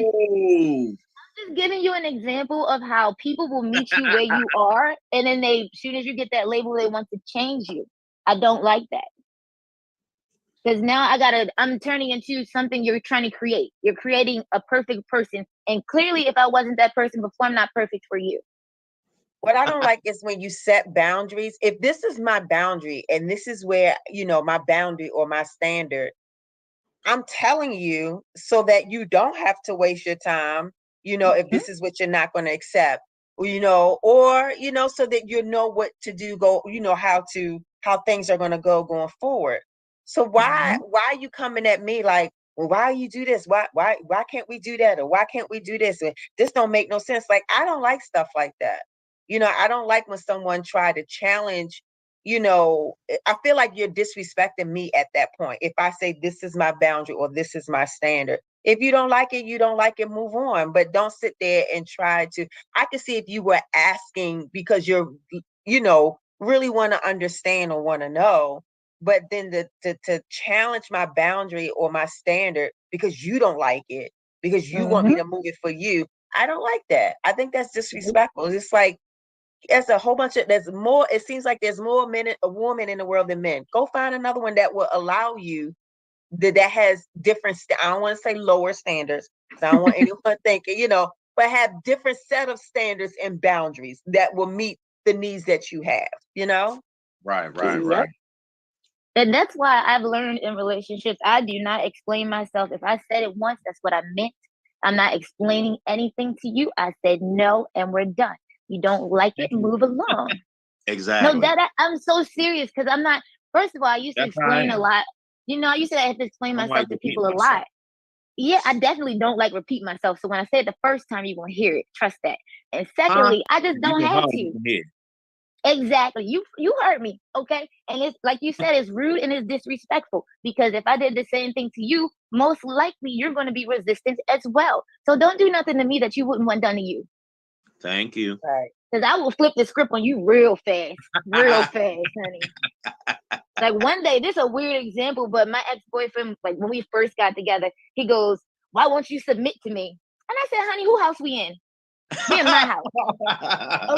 just giving you an example of how people will meet you where you are, and then as soon as you get that label, they want to change you. I don't like that. Because now I'm turning into something you're trying to create. You're creating a perfect person. And clearly, if I wasn't that person before, I'm not perfect for you. What I don't like is when you set boundaries. If this is my boundary and this is where, my boundary or my standard, I'm telling you so that you don't have to waste your time, if this is what you're not going to accept, or, so that you know what to do, how things are going to go going forward. So why are you coming at me like, well, why you do this? Why can't we do that? Or why can't we do this? This don't make no sense. Like, I don't like stuff like that. I don't like when someone try to challenge, I feel like you're disrespecting me at that point. If I say this is my boundary or this is my standard, if you don't like it, you don't like it, move on. But don't sit there and try to, I can see if you were asking because you're, really want to understand or want to know, but then to challenge my boundary or my standard because you don't like it, because you want me to move it for you. I don't like that. I think that's disrespectful. It's like, there's a whole bunch of, it seems like there's more women in the world than men. Go find another one that will allow you, that has different, I don't want to say lower standards, so I don't want anyone thinking, but have different set of standards and boundaries that will meet the needs that you have, Right. And that's why I've learned in relationships, I do not explain myself. If I said it once, that's what I meant. I'm not explaining anything to you. I said no, and we're done. You don't like it, move along. Exactly. No, I'm so serious because I'm not. First of all, I used to explain a lot. I used to have to explain myself to people a lot. Yeah, I definitely don't like repeat myself. So when I say it the first time, you're going to hear it. Trust that. And secondly, I just don't have to. Exactly. You heard me, okay? And it's like you said, it's rude and it's disrespectful because if I did the same thing to you, most likely you're going to be resistant as well. So don't do nothing to me that you wouldn't want done to you. Thank you. Right. Because I will flip the script on you real fast, honey. Like one day, this is a weird example, but my ex-boyfriend, like when we first got together, he goes, "Why won't you submit to me?" And I said, "Honey, who house we in? We in my house."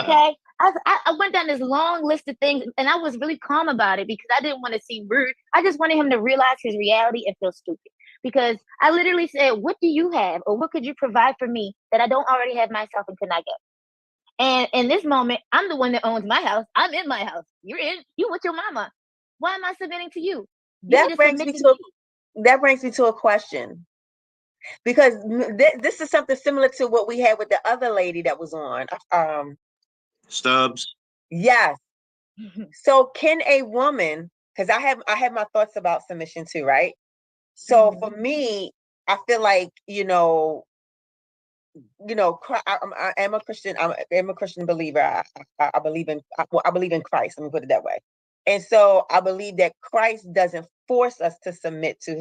Okay. I went down this long list of things and I was really calm about it because I didn't want to seem rude. I just wanted him to realize his reality and feel stupid. Because I literally said, "What do you have or what could you provide for me that I don't already have myself and could not get?" And in this moment, I'm the one that owns my house. I'm in my house. You with your mama. Why am I submitting to you? You need to submit to me. That brings me to a question. Because this is something similar to what we had with the other lady that was on. Stubbs. Yes. So can a woman, because I have my thoughts about submission too, right? So for me, I feel like, I am a Christian. I am a Christian believer. I believe in Christ. Let me put it that way. And so I believe that Christ doesn't force us to submit to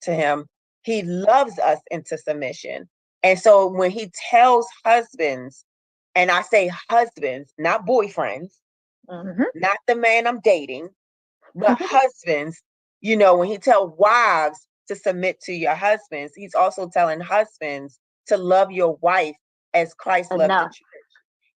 him. He loves us into submission. And so when he tells husbands, and I say husbands, not boyfriends, not the man I'm dating, but husbands, when he tells wives to submit to your husbands, he's also telling husbands to love your wife as Christ loved the church.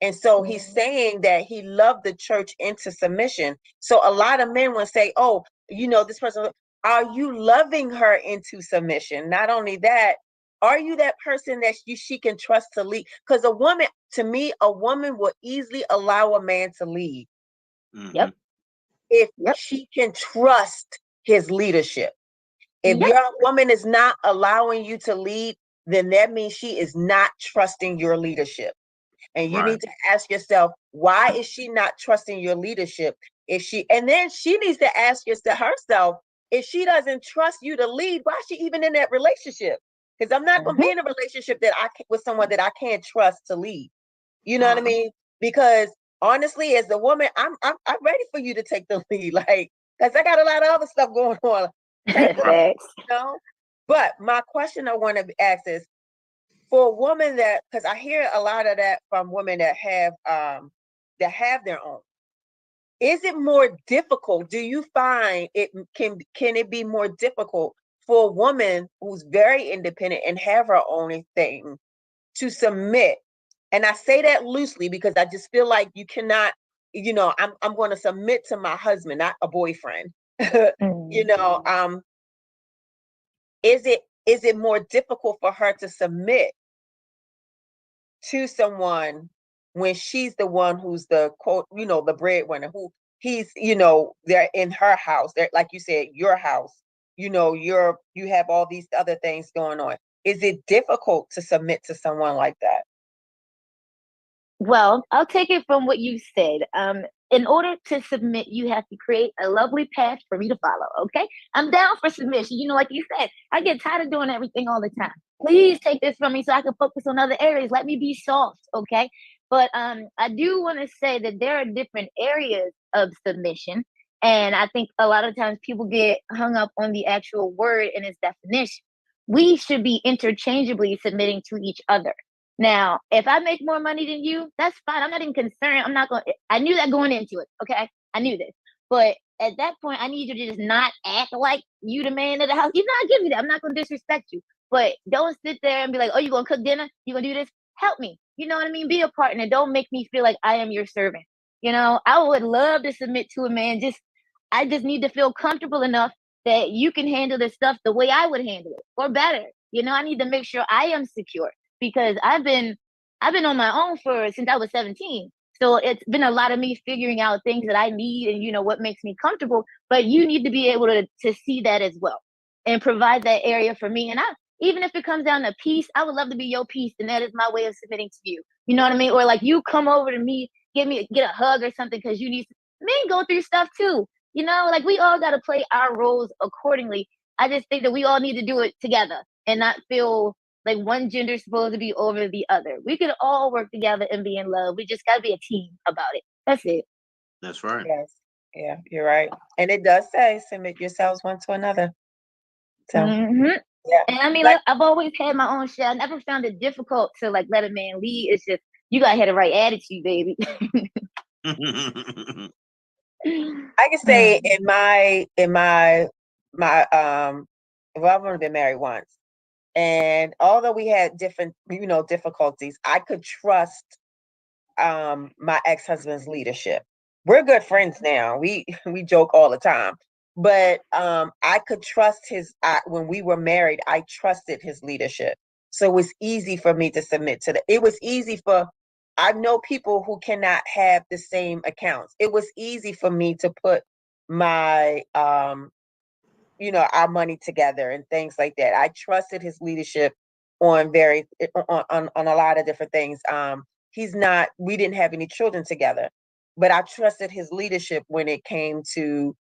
And so he's saying that he loved the church into submission. So a lot of men will say, "Oh, this person, are you loving her into submission?" Not only that, are you that person that she can trust to lead? Because to me, a woman will easily allow a man to lead. Yep. If she can trust his leadership. If your woman is not allowing you to lead, then that means she is not trusting your leadership. And you need to ask yourself, why is she not trusting your leadership? And then she needs to ask herself, if she doesn't trust you to lead, why is she even in that relationship? Because I'm not going to be in a relationship with someone that I can't trust to lead. You know what I mean? Because honestly, as a woman, I'm ready for you to take the lead, like, because I got a lot of other stuff going on. But my question I want to ask is, for a woman because I hear a lot of that from women that have their own. Is it more difficult? Do you find can it be more difficult for a woman who's very independent and have her own thing to submit? And I say that loosely because I just feel like you cannot, I'm going to submit to my husband, not a boyfriend. Is it more difficult for her to submit to someone when she's the one who's the quote, the breadwinner, who he's, they're in her house, they're, like you said, your house, you have all these other things going on. Is it difficult to submit to someone like that? Well, I'll take it from what you said. In order to submit, you have to create a lovely path for me to follow. Okay, I'm down for submission. Like you said, I get tired of doing everything all the time. Please take this from me so I can focus on other areas. Let me be soft, okay? But I do want to say that there are different areas of submission, and I think a lot of times people get hung up on the actual word and its definition. We should be interchangeably submitting to each other. Now, if I make more money than you, that's fine. I'm not even concerned. I knew that going into it. Okay. I knew this. But at that point, I need you to just not act like you the man of the house. You're not giving me that. I'm not going to disrespect you. But don't sit there and be like, "Oh, you going to cook dinner? You going to do this?" Help me. You know what I mean? Be a partner. Don't make me feel like I am your servant. I would love to submit to a man. I just need to feel comfortable enough that you can handle this stuff the way I would handle it or better. I need to make sure I am secure. Because I've been on my own since I was 17. So it's been a lot of me figuring out things that I need and what makes me comfortable. But you need to be able to see that as well and provide that area for me. And even if it comes down to peace, I would love to be your peace, and that is my way of submitting to you. You know what I mean? Or like you come over to me, get a hug or something because you need. Men go through stuff too. Like we all got to play our roles accordingly. I just think that we all need to do it together and not feel like one gender is supposed to be over the other. We could all work together and be in love. We just got to be a team about it. That's it. That's right. Yes. Yeah, you're right. And it does say submit yourselves one to another. So yeah. And I mean, Like, I've always had my own shit. I never found it difficult to like let a man lead. It's just you gotta have the right attitude, baby. I can say in my well, I've only been married once. And although we had different, difficulties, I could trust my ex-husband's leadership. We're good friends now. We joke all the time. But I could trust when we were married, I trusted his leadership. So it was easy for me to submit to it was easy for I know people who cannot have the same accounts. It was easy for me to put my our money together and things like that. I trusted his leadership on a lot of different things. We didn't have any children together, but I trusted his leadership when it came to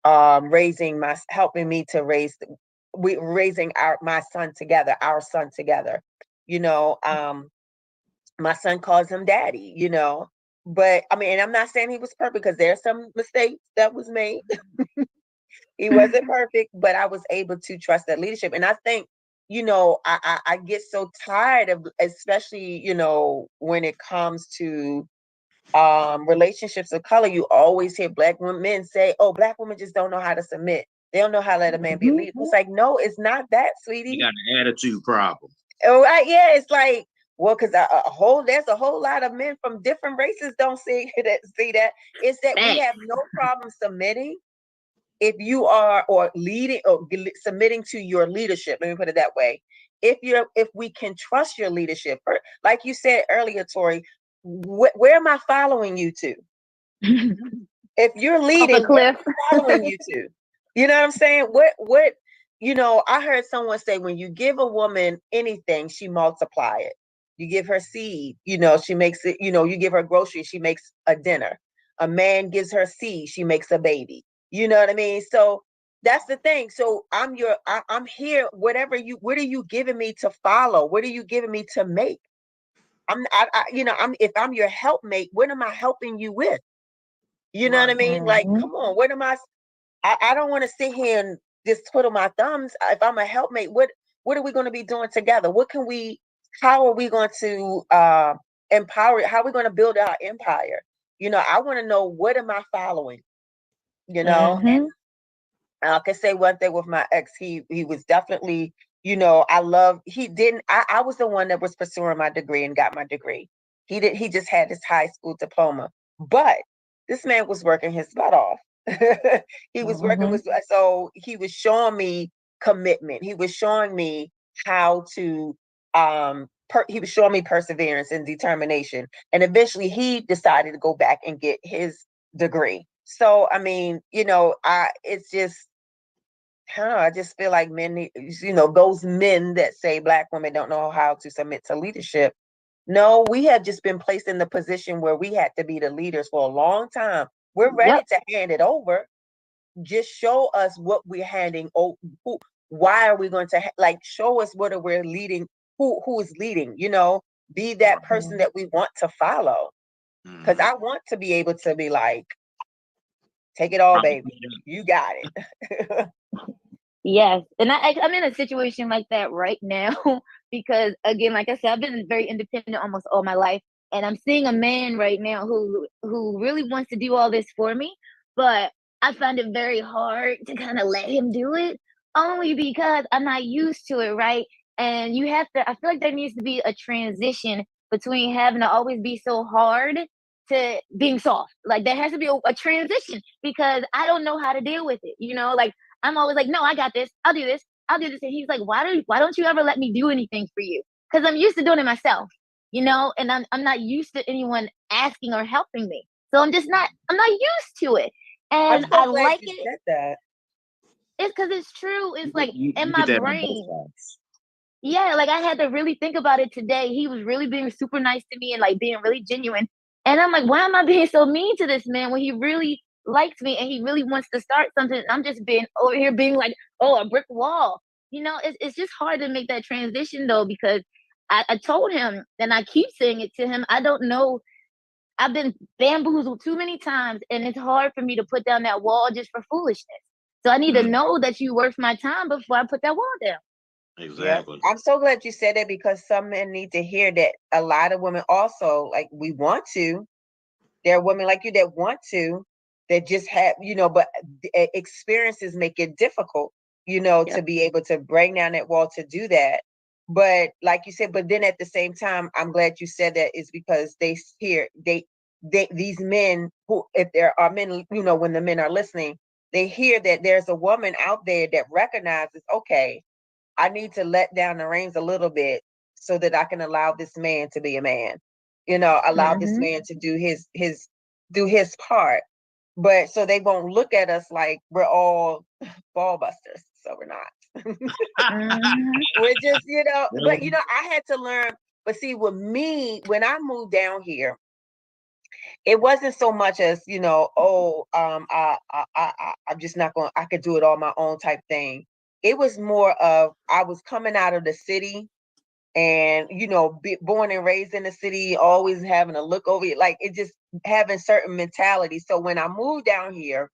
helping me to raising our son together. My son calls him daddy, but I mean, and I'm not saying he was perfect because there's some mistakes that was made. He wasn't perfect, but I was able to trust that leadership. And I think, I get so tired of, especially, when it comes to relationships of color, you always hear Black men say, oh, Black women just don't know how to submit. They don't know how to let a man be a leader. It's like, no, it's not that, sweetie. You got an attitude problem. Oh, right, yeah, it's like, well, because there's a whole lot of men from different races don't see that. It's that we have no problem submitting if you are or leading or submitting to your leadership. Let me put it that way. If we can trust your leadership, like you said earlier, Torrie, where am I following you to? If you're leading, where am I following you to? You know what I'm saying? What I heard someone say, when you give a woman anything, she multiply it. You give her seed, she makes it, you give her groceries, she makes a dinner. A man gives her seed, she makes a baby. You know what I mean? So that's the thing. So I'm here. What are you giving me to follow? What are you giving me to make? If I'm your helpmate, what am I helping you with? You know what I mean? Like, come on, what am I don't want to sit here and just twiddle my thumbs. If I'm a helpmate, what are we going to be doing together? How are we going to empower it? How are we going to build our empire? I want to know, what am I following? And I can say one thing with my ex, he was definitely, he didn't, I was the one that was pursuing my degree and got my degree. He just had his high school diploma, but this man was working his butt off. He was working so he was showing me commitment. He was showing me how to, he was showing me perseverance and determination. And eventually he decided to go back and get his degree. So, I mean, it's just, I don't know, I just feel like men, those men that say Black women don't know how to submit to leadership. No, we have just been placed in the position where we had to be the leaders for a long time. We're ready to hand it over. Just show us what we're handing over. Why are we going to show us what we're leading? Who is leading? Be that person that we want to follow. Because I want to be able to be like, take it all, baby. You got it. Yes. And I'm in a situation like that right now because, again, like I said, I've been very independent almost all my life. And I'm seeing a man right now who really wants to do all this for me. But I find it very hard to kind of let him do it, only because I'm not used to it, right? And I feel like there needs to be a transition between having to always be so hard to being soft. Like, there has to be a transition because I don't know how to deal with it, like, I'm always like, no, I got this. I'll do this. I'll do this. And he's like, why don't you ever let me do anything for you? Because I'm used to doing it myself, and I'm not used to anyone asking or helping me. So I'm not used to it. And I like it. Said that. It's because it's true. It's like in my brain. Yeah, like I had to really think about it today. He was really being super nice to me and like being really genuine. And I'm like, why am I being so mean to this man when he really likes me and he really wants to start something? I'm just being over here being like, oh, a brick wall. It's just hard to make that transition though, because I told him, and I keep saying it to him, I don't know I've been bamboozled too many times, and it's hard for me to put down that wall just for foolishness. So I need to know that you're worth my time before I put that wall down. Exactly. Yeah. I'm so glad you said that, because some men need to hear that. A lot of women also, like, we want to. There are women like you that want to, that just have, but experiences make it difficult, to be able to bring down that wall to do that. But like you said, but then at the same time, I'm glad you said that, is because these men who, if there are men, when the men are listening, they hear that there's a woman out there that recognizes, okay, I need to let down the reins a little bit so that I can allow this man to be a man, allow this man to do his part. But so they won't look at us like we're all ball busters. So we're not. We're just, but I had to learn. But see, with me, when I moved down here, it wasn't so much as, I'm just not going, I could do it on my own type thing. It was more of, I was coming out of the city, and, born and raised in the city, always having a look over it, like, it just having certain mentality. So when I moved down here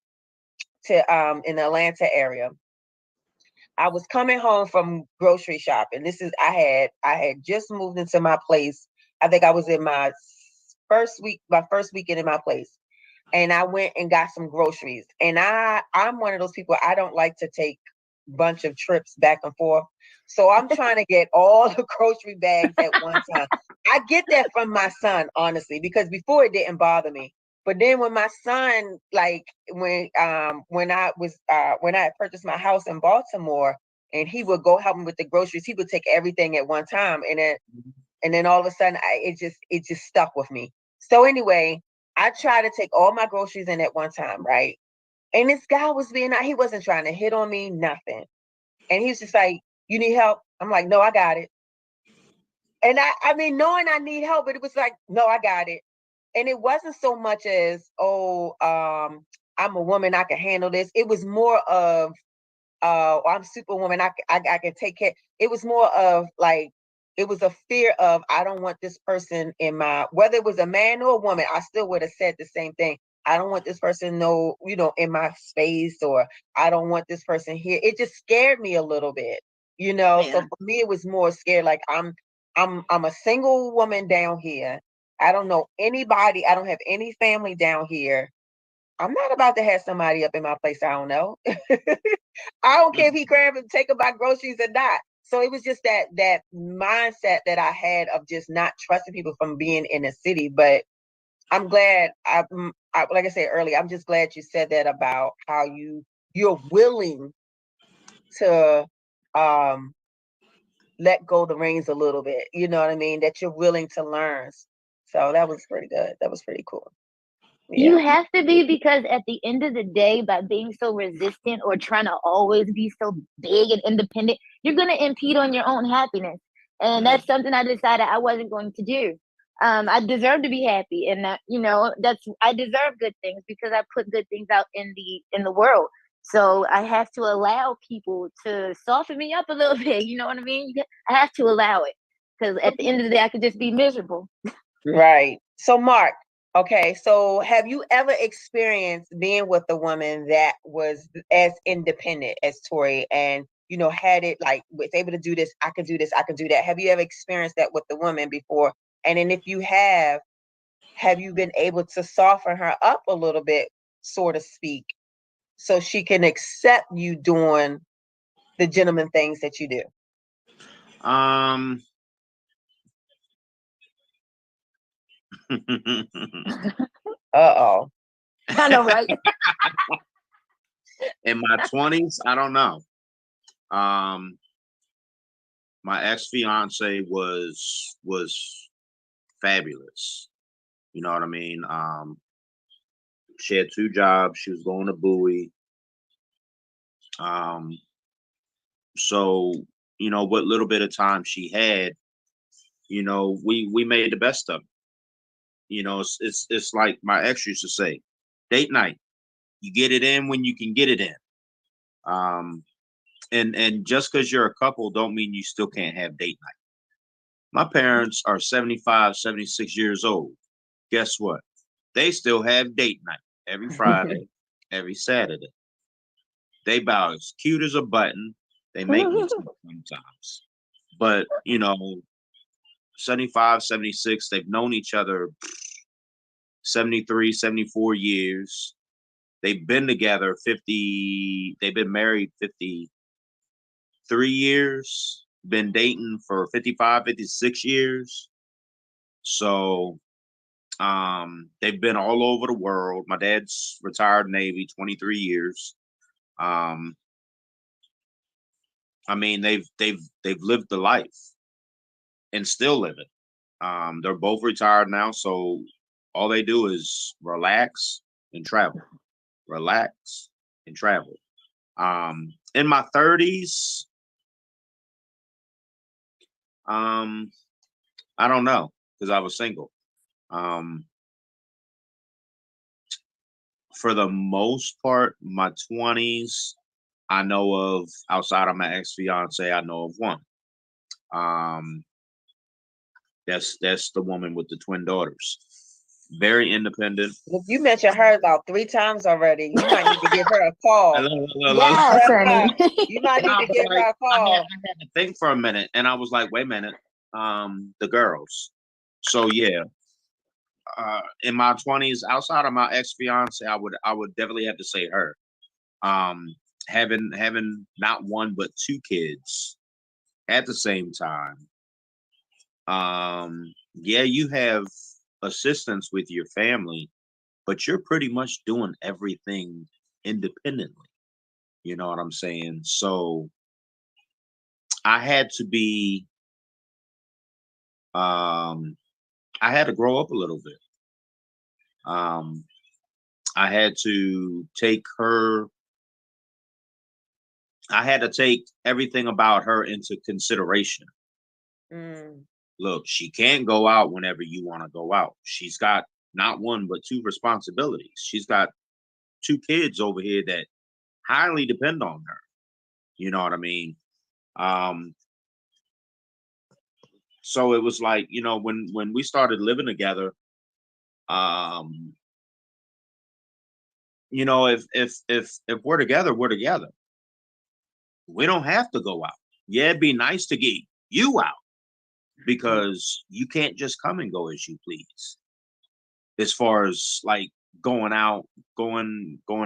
to, in the Atlanta area, I was coming home from grocery shopping. I had just moved into my place. I think I was in my first weekend in my place. And I went and got some groceries. And I'm one of those people, I don't like to take a bunch of trips back and forth. So I'm trying to get all the grocery bags at one time. I get that from my son, honestly, because before it didn't bother me. But then when my son, like, when I had purchased my house in Baltimore, and he would go help me with the groceries, he would take everything at one time, and then all of a sudden, it just stuck with me. So anyway, I tried to take all my groceries in at one time, right? And this guy was he wasn't trying to hit on me, nothing. And he was just like, "You need help?" I'm like, "No, I got it." And I mean, knowing I need help, but it was like, "No, I got it." And it wasn't so much as, I'm a woman, I can handle this. It was more of, I'm superwoman, I can take care. It was more of like, it was a fear of, I don't want this person in my, whether it was a man or a woman, I still would have said the same thing. I don't want this person in my space, or I don't want this person here. It just scared me a little bit, Yeah. So for me, it was more scared. Like, I'm a single woman down here. I don't know anybody. I don't have any family down here. I'm not about to have somebody up in my place I don't know. I don't care if he grab and take my groceries or not. So it was just that mindset that I had of just not trusting people from being in the city. But I'm glad, like I said earlier, I'm just glad you said that about how you're willing to let go the reins a little bit. You know what I mean? That you're willing to learn. So that was pretty good. That was pretty cool. You Yeah. have to be, because at the end of the day, by being so resistant or trying to always be so big and independent, you're going to impede on your own happiness. And that's something I decided I wasn't going to do. I deserve to be happy, and I deserve good things because I put good things out in the world. So I have to allow people to soften me up a little bit. You know what I mean? I have to allow it, because at the end of the day, I could just be miserable. Right. So, Mark, okay, so have you ever experienced being with a woman that was as independent as Torrie, and had it like, was able to do this, I can do this, I can do that? Have you ever experienced that with the woman before? And then if you have you been able to soften her up a little bit, so to speak, so she can accept you doing the gentleman things that you do? Uh-oh. I know, right? In my 20s, I don't know. My ex-fiance was fabulous. You know what I mean? She had 2 jobs. She was going to Bowie. So, what little bit of time she had, we made the best of it. It's like my ex used to say, date night. You get it in when you can get it in. And just because you're a couple don't mean you still can't have date night. My parents are 75, 76 years old. Guess what? They still have date night every Friday, every Saturday. They about as cute as a button. They make me sometimes. But, 75, 76, they've known each other 73, 74 years. They've been together they've been married 53 years, been dating for 55, 56 years. So they've been all over the world. My dad's retired Navy, 23 years. I mean, they've lived the life and still live it. They're both retired now, so all they do is relax and travel. Relax and travel. In my 30s, I don't know, because I was single. For the most part, my 20s, I know of, outside of my ex-fiance, I know of one. That's the woman with the twin daughters. Very independent. Look, you mentioned her about 3 times already. You might need to give her a call. Yes, honey. You might need to give her a I call. had to think for a minute, and I was like, wait a minute, the girls. So yeah, in my 20s, outside of my ex-fiance, I would definitely have to say her. Having not one but 2 kids at the same time. Yeah, you have assistance with your family, but you're pretty much doing everything independently. You know what I'm saying? So I had to be I had to grow up a little bit. I had to take everything about her into consideration. Look, she can't go out whenever you want to go out. She's got not one, but 2 responsibilities. She's got 2 kids over here that highly depend on her. You know what I mean? So it was like, when we started living together, if we're together, we're together. We don't have to go out. Yeah, it'd be nice to get you out, because you can't just come and go as you please. As far as like going out,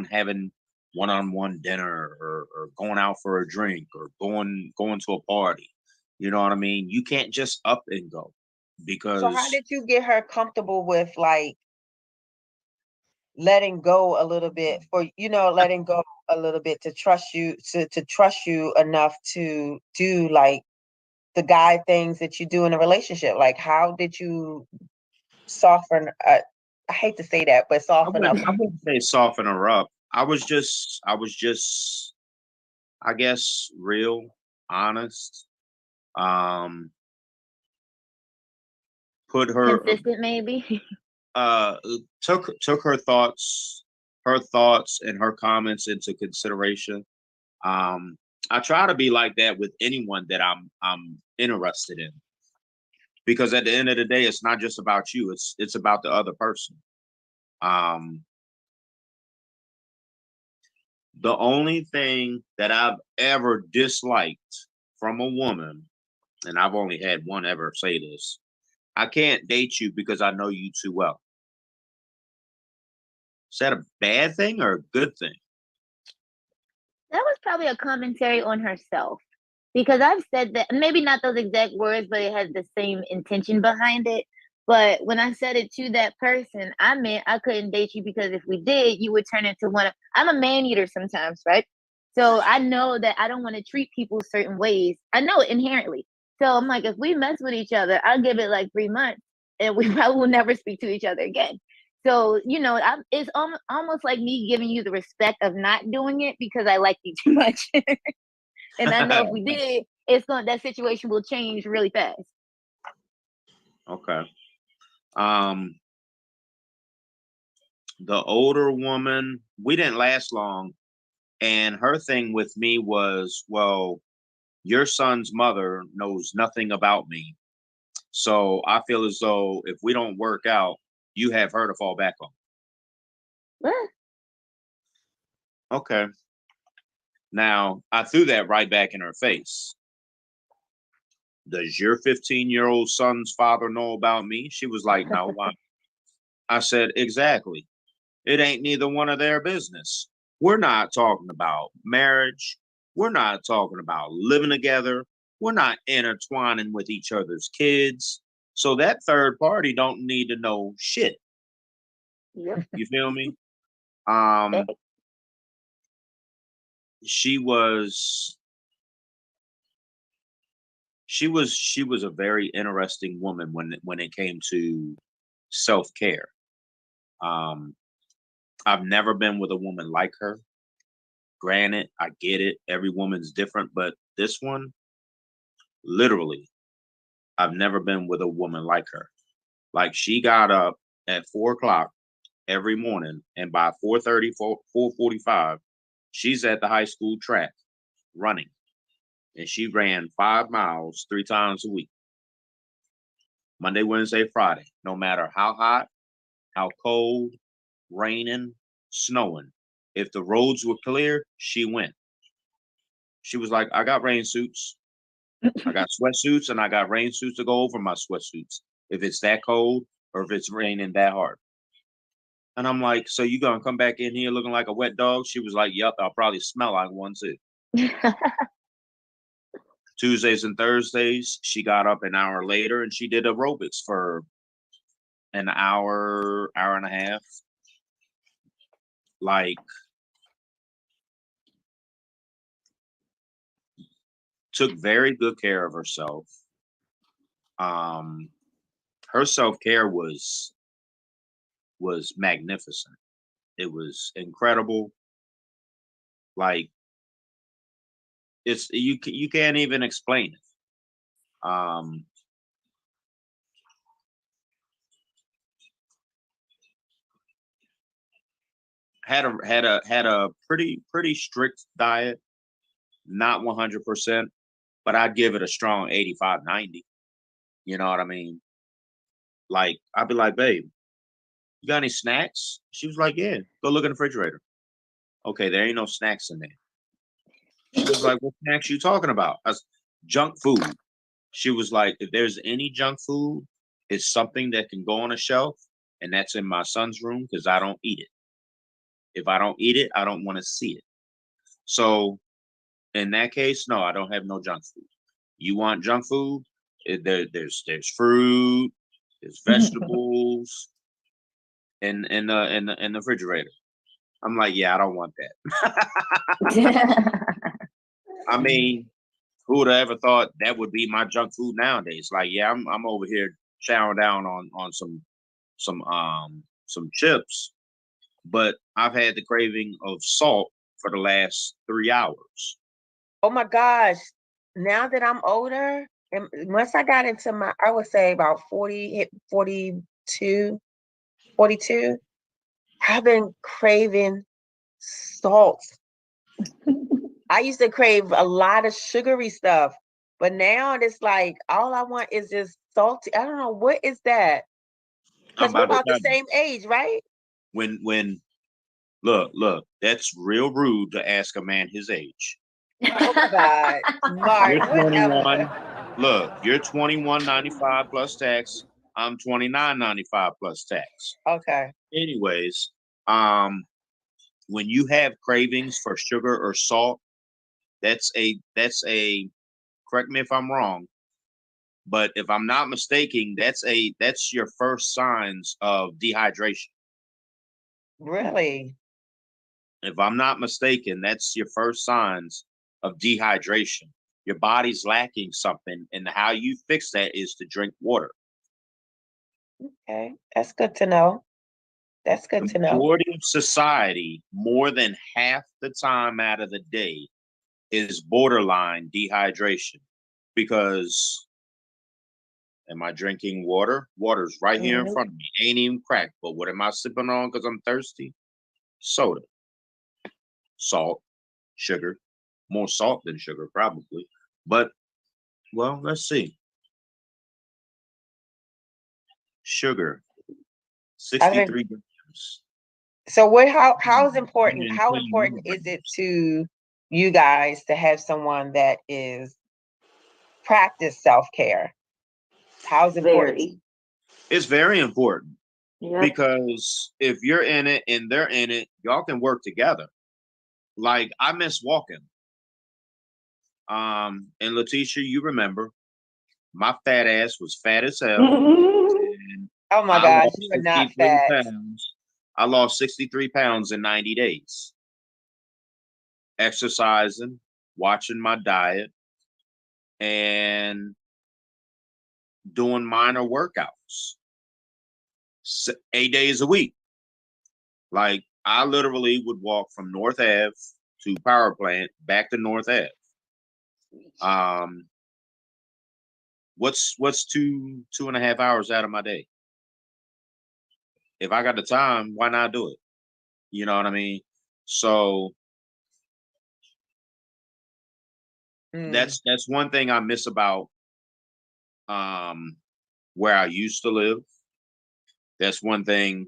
having one-on-one dinner, or going out for a drink, or going to a party. You know what I mean? You can't just up and go, because. So how did you get her comfortable with like letting go a little bit, letting go a little bit to trust you, to trust you enough to do like the guy things that you do in a relationship? Like, how did you soften? I hate to say that, but soften up. I wouldn't say soften her up. I was just, I guess, real, honest. Put her consistent, maybe. Took her thoughts and her comments into consideration. I try to be like that with anyone that I'm interested in, because at the end of the day, it's not just about you. It's about the other person. The only thing that I've ever disliked from a woman, and I've only had one ever say this: I can't date you because I know you too well. Is that a bad thing or a good thing? That was probably a commentary on herself, because I've said that, maybe not those exact words, but it has the same intention behind it. But when I said it to that person, I meant I couldn't date you because if we did, you would turn into one of, I'm a man eater sometimes, right? So I know that I don't want to treat people certain ways. I know it inherently. So I'm like, if we mess with each other, I'll give it like 3 months and we probably will never speak to each other again. So, it's almost like me giving you the respect of not doing it because I like you too much. And I know if we did, that situation will change really fast. Okay. The older woman, we didn't last long, and her thing with me was, well, your son's mother knows nothing about me, so I feel as though if we don't work out, you have her to fall back on. What? Okay. Now, I threw that right back in her face. Does your 15-year-old son's father know about me? She was like, no. Why? I said, exactly. It ain't neither one of their business. We're not talking about marriage. We're not talking about living together. We're not intertwining with each other's kids. So that third party don't need to know shit. Yep. You feel me? Okay. She was a very interesting woman when it came to self-care. I've never been with a woman like her. Granted, I get it. Every woman's different, but this one, literally, I've never been with a woman like her. Like, she got up at 4 o'clock every morning, and by 4:30, 4:45, she's at the high school track running. And she ran 5 miles 3 times a week. Monday, Wednesday, Friday. No matter how hot, how cold, raining, snowing. If the roads were clear, she went. She was like, I got rain suits. I got sweatsuits, and I got rain suits to go over my sweatsuits if it's that cold or if it's raining that hard. And I'm like, so you gonna come back in here looking like a wet dog? She was like, yep, I'll probably smell like one too. Tuesdays and Thursdays, she got up an hour later and she did aerobics for an hour, hour and a half. Like, took very good care of herself. Her self-care was magnificent. It was incredible. Like, it's you can't even explain it. Had a pretty strict diet, not 100%, but I'd give it a strong 85, 90. You know what I mean? Like, I'd be like, babe, you got any snacks? She was like, yeah, go look in the refrigerator. Okay, there ain't no snacks in there. She was like, what snacks you talking about? I was, junk food. She was like, if there's any junk food, it's something that can go on a shelf, and that's in my son's room because I don't eat it. If I don't eat it, I don't want to see it. So in that case, no, I don't have no junk food. You want junk food? There's fruit, there's vegetables, in the refrigerator. I'm like, yeah, I don't want that. I mean, who would have ever thought that would be my junk food nowadays? Like, yeah, I'm over here chowing down on some chips, but I've had the craving of salt for the last 3 hours. Oh my gosh. Now that I'm older, and once I got into my, I would say about 40, 42, 42, I've been craving salt. I used to crave a lot of sugary stuff, but now it's like all I want is just salty. I don't know what is that. I'm Because we're about to about the tell you. same age, right? When look, that's real rude to ask a man his age. Oh my God, Mark, You're 21. whatever. Look, you're 21.95 plus tax. I'm 29.95 plus tax. Okay. Anyways, when you have cravings for sugar or salt, that's a correct me if I'm wrong, but if I'm not mistaken, that's your first signs of dehydration. Really? If I'm not mistaken, that's your first signs of dehydration. Your body's lacking something, and how you fix that is to drink water. Okay. That's good to know. That's good The to know. majority of society, more than half the time out of the day, is borderline dehydration. Because am I drinking water? Water's right here in front of me. Ain't even cracked. But what am I sipping on because I'm thirsty? Soda. Salt, sugar. More salt than sugar, probably. But, well, let's see. Sugar, 63 grams. So how important is it to you guys to have someone that is practice self-care? How's important? Very. It's very important Yep. because if you're in it and they're in it, y'all can work together. Like, I miss walking. And Latesha, you remember, my fat ass was fat as hell. And Oh my I gosh, lost you are not 63 fat. pounds. I lost 63 pounds in 90 days. Exercising, watching my diet, and doing minor workouts 8 days a week. Like, I literally would walk from North Ave to Power Plant back to North Ave. What's 2.5 hours out of my day? If I got the time, why not do it? You know what I mean? So that's one thing I miss about where I used to live. That's one thing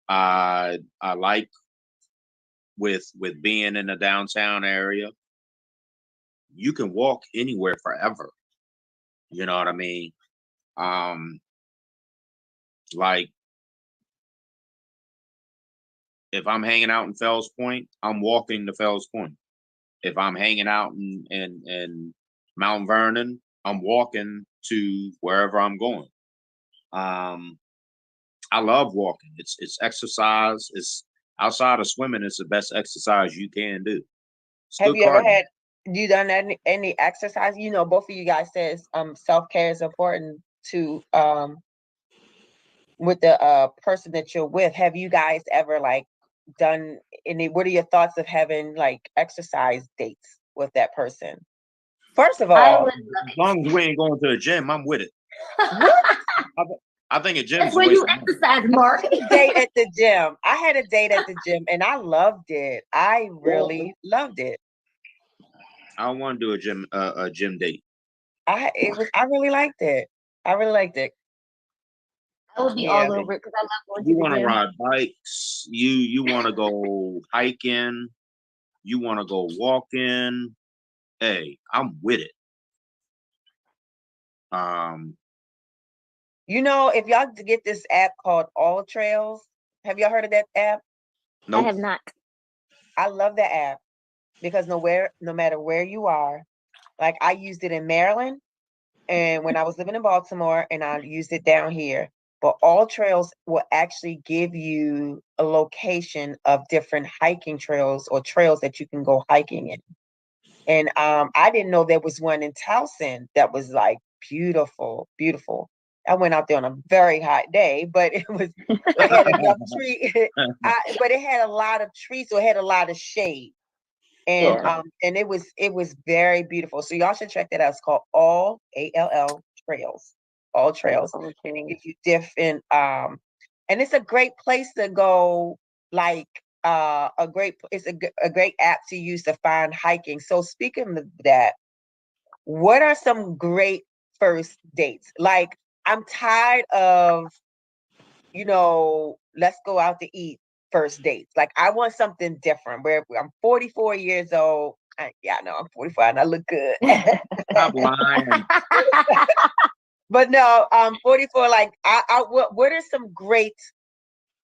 I like with being in the downtown area. You can walk anywhere forever. You know what I mean? Like, if I'm hanging out in Fells Point, I'm walking to Fells Point. If I'm hanging out in Mount Vernon, I'm walking to wherever I'm going. I love walking. It's exercise. It's outside of swimming. It's the best exercise you can do. Have you ever had you done any exercise? You know, both of you guys says self-care is important to with the person that you're with. Have you guys ever like done any? What are your thoughts of having like exercise dates with that person? First of all, as long as we ain't going to the gym, I'm with it. I think a gym That's where you exercise, Mark. Date at the gym. I had a date at the gym and I loved it. I really loved it. I don't want to do a gym date. I really liked it. I really liked it. I would be all over it because I love going to the gym. You want to ride bikes. You want to go hiking. You want to go walking. Hey, I'm with it. You know, if y'all get this app called All Trails, have y'all heard of that app? Nope. I have not. I love that app because no matter where you are, like I used it in Maryland and when I was living in Baltimore, and I used it down here. But All Trails will actually give you a location of different hiking trails or trails that you can go hiking in. And I didn't know there was one in Towson that was like beautiful, beautiful. I went out there on a very hot day, but it had enough tree, but it had a lot of trees, so it had a lot of shade. And and it was very beautiful. So y'all should check that out. It's called All Trails. All Trails. And it gives you different and it's a great place to go, like it's a great app to use to find hiking. So speaking of that, what are some great first dates? Like, I'm tired of, let's go out to eat first dates. Like, I want something different. Where I'm 44 years old. I know I'm 45 and I look good. I'm lying. But no, I'm 44. Like, what are some great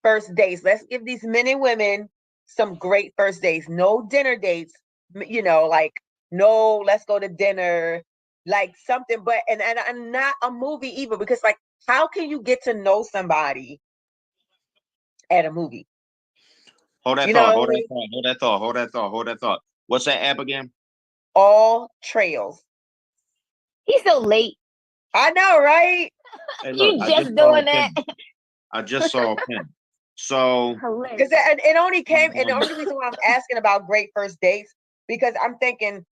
first dates? Let's give these men and women some great first dates. No dinner dates, like no, let's go to dinner, like something, but and not a movie either, because like, how can you get to know somebody at a movie? Hold that thought. What's that app again? All Trails. He's so late. I know, right? Hey, look, you just doing that. I just saw a pin. So, because it only came, and the only reason why I'm asking about great first dates, because I'm thinking,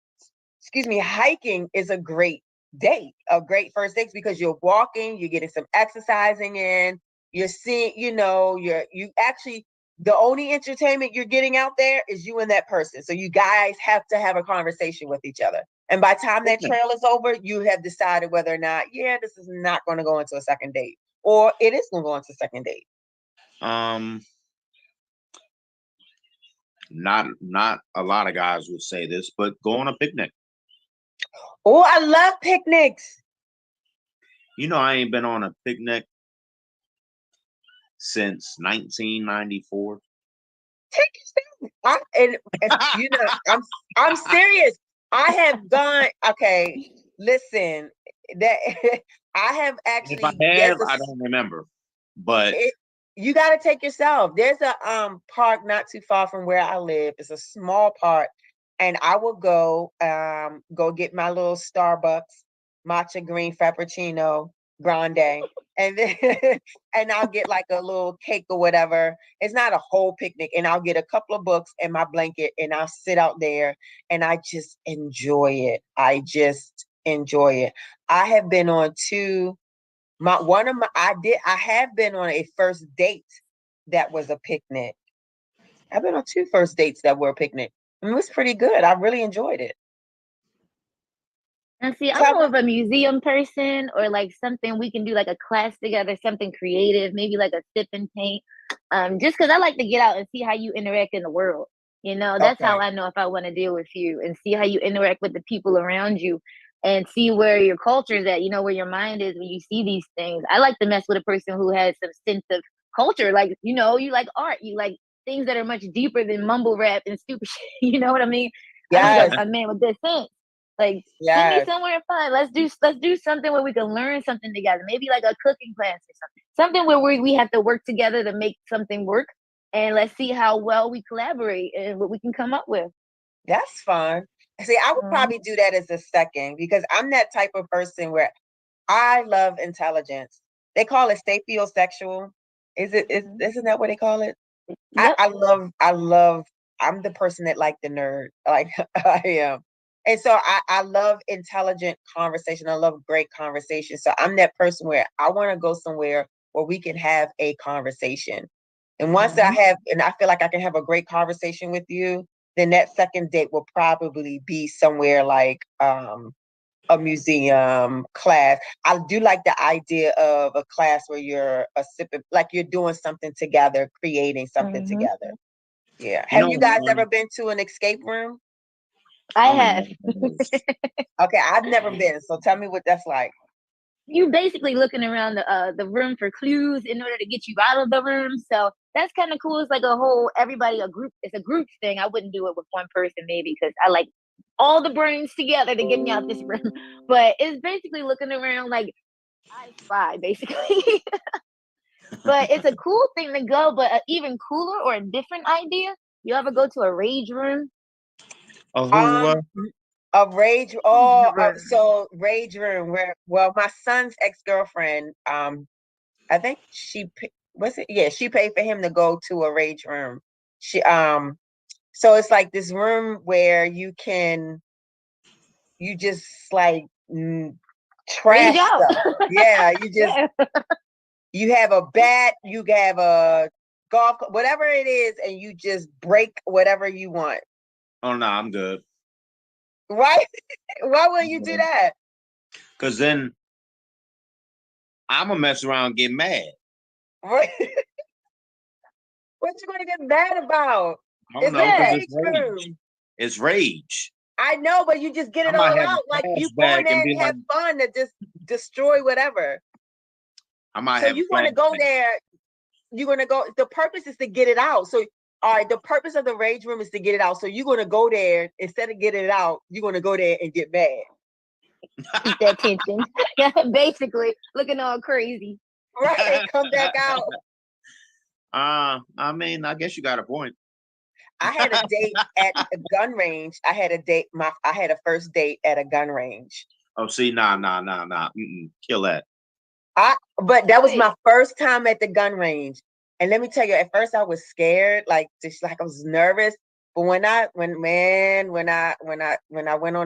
hiking is a great date, a great first date, because you're walking, you're getting some exercising in, you're seeing, you actually, the only entertainment you're getting out there is you and that person. So you guys have to have a conversation with each other. And by the time that trail is over, you have decided whether or not, this is not going to go into a second date, or it is gonna go on to second date? Not a lot of guys would say this, but go on a picnic. Oh, I love picnics. You know, I ain't been on a picnic since 1994. Take your you know, I'm serious. I have gone. Okay, listen. That I have actually. If I have, I don't remember. But you got to take yourself. There's a park not too far from where I live. It's a small park, and I will go get my little Starbucks matcha green frappuccino grande, and then and I'll get like a little cake or whatever. It's not a whole picnic, and I'll get a couple of books and my blanket, and I'll sit out there, and I just enjoy it. I just enjoy it. I have been on I have been on a first date that was a picnic. I've been on 2 first dates that were a picnic. And it was pretty good. I really enjoyed it. And see, I'm more of a museum person, or like something we can do, like a class together, something creative, maybe like a sip and paint. Just because I like to get out and see how you interact in the world. You know, that's how I know if I want to deal with you, and see how you interact with the people around you, and see where your culture is at, you know, where your mind is when you see these things. I like to mess with a person who has some sense of culture. Like, you know, you like art, you like things that are much deeper than mumble rap and stupid shit. You know what I mean? Yes. I need a man with good sense. Like, send me somewhere fun. Let's do something where we can learn something together. Maybe like a cooking class or something. Something where we have to work together to make something work. And let's see how well we collaborate and what we can come up with. That's fun. See, I would probably do that as a second, because I'm that type of person where I love intelligence. They call it sapiosexual. Isn't that what they call it? Yep. I love, I'm the person that like the nerd. Like I am. And so I love intelligent conversation. I love great conversation. So I'm that person where I want to go somewhere where we can have a conversation. And once I feel like I can have a great conversation with you, then that second date will probably be somewhere like a museum class. I do like the idea of a class where you're like you're doing something together, creating something together. Yeah. Have you guys ever been to an escape room? I have. Okay, I've never been. So tell me what that's like. You basically looking around the room for clues in order to get you out of the room. So that's kind of cool. It's like it's a group thing. I wouldn't do it with one person maybe, because I like all the brains together to get me out this room. But it's basically looking around like I spy, basically. But it's a cool thing to go. But an even cooler or a different idea, you ever go to a rage room? A rage, so rage room where my son's ex-girlfriend, I think she paid for him to go to a rage room. So it's like this room where you just like trash stuff. Yeah, you have a bat, you have a golf, whatever it is, and you just break whatever you want. Oh no, I'm good. Right? Why wouldn't you do that? Because then I'm gonna mess around and get mad. Right? What you gonna get mad about? It's rage. I know, but you just get it all out. Like you go in there and have fun to just destroy whatever. You want to go there. You're gonna go. The purpose is to get it out. So, all right, the purpose of the rage room is to get it out. So you're gonna go there instead of getting it out. You're gonna go there and get mad. Keep that tension. Yeah, basically looking all crazy. Right, and come back out. I mean, I guess you got a point. I had a date at a gun range. I had a first date at a gun range. Oh, see, nah. Kill that. But that was my first time at the gun range. And let me tell you, at first I was scared, like I was nervous. But when I went on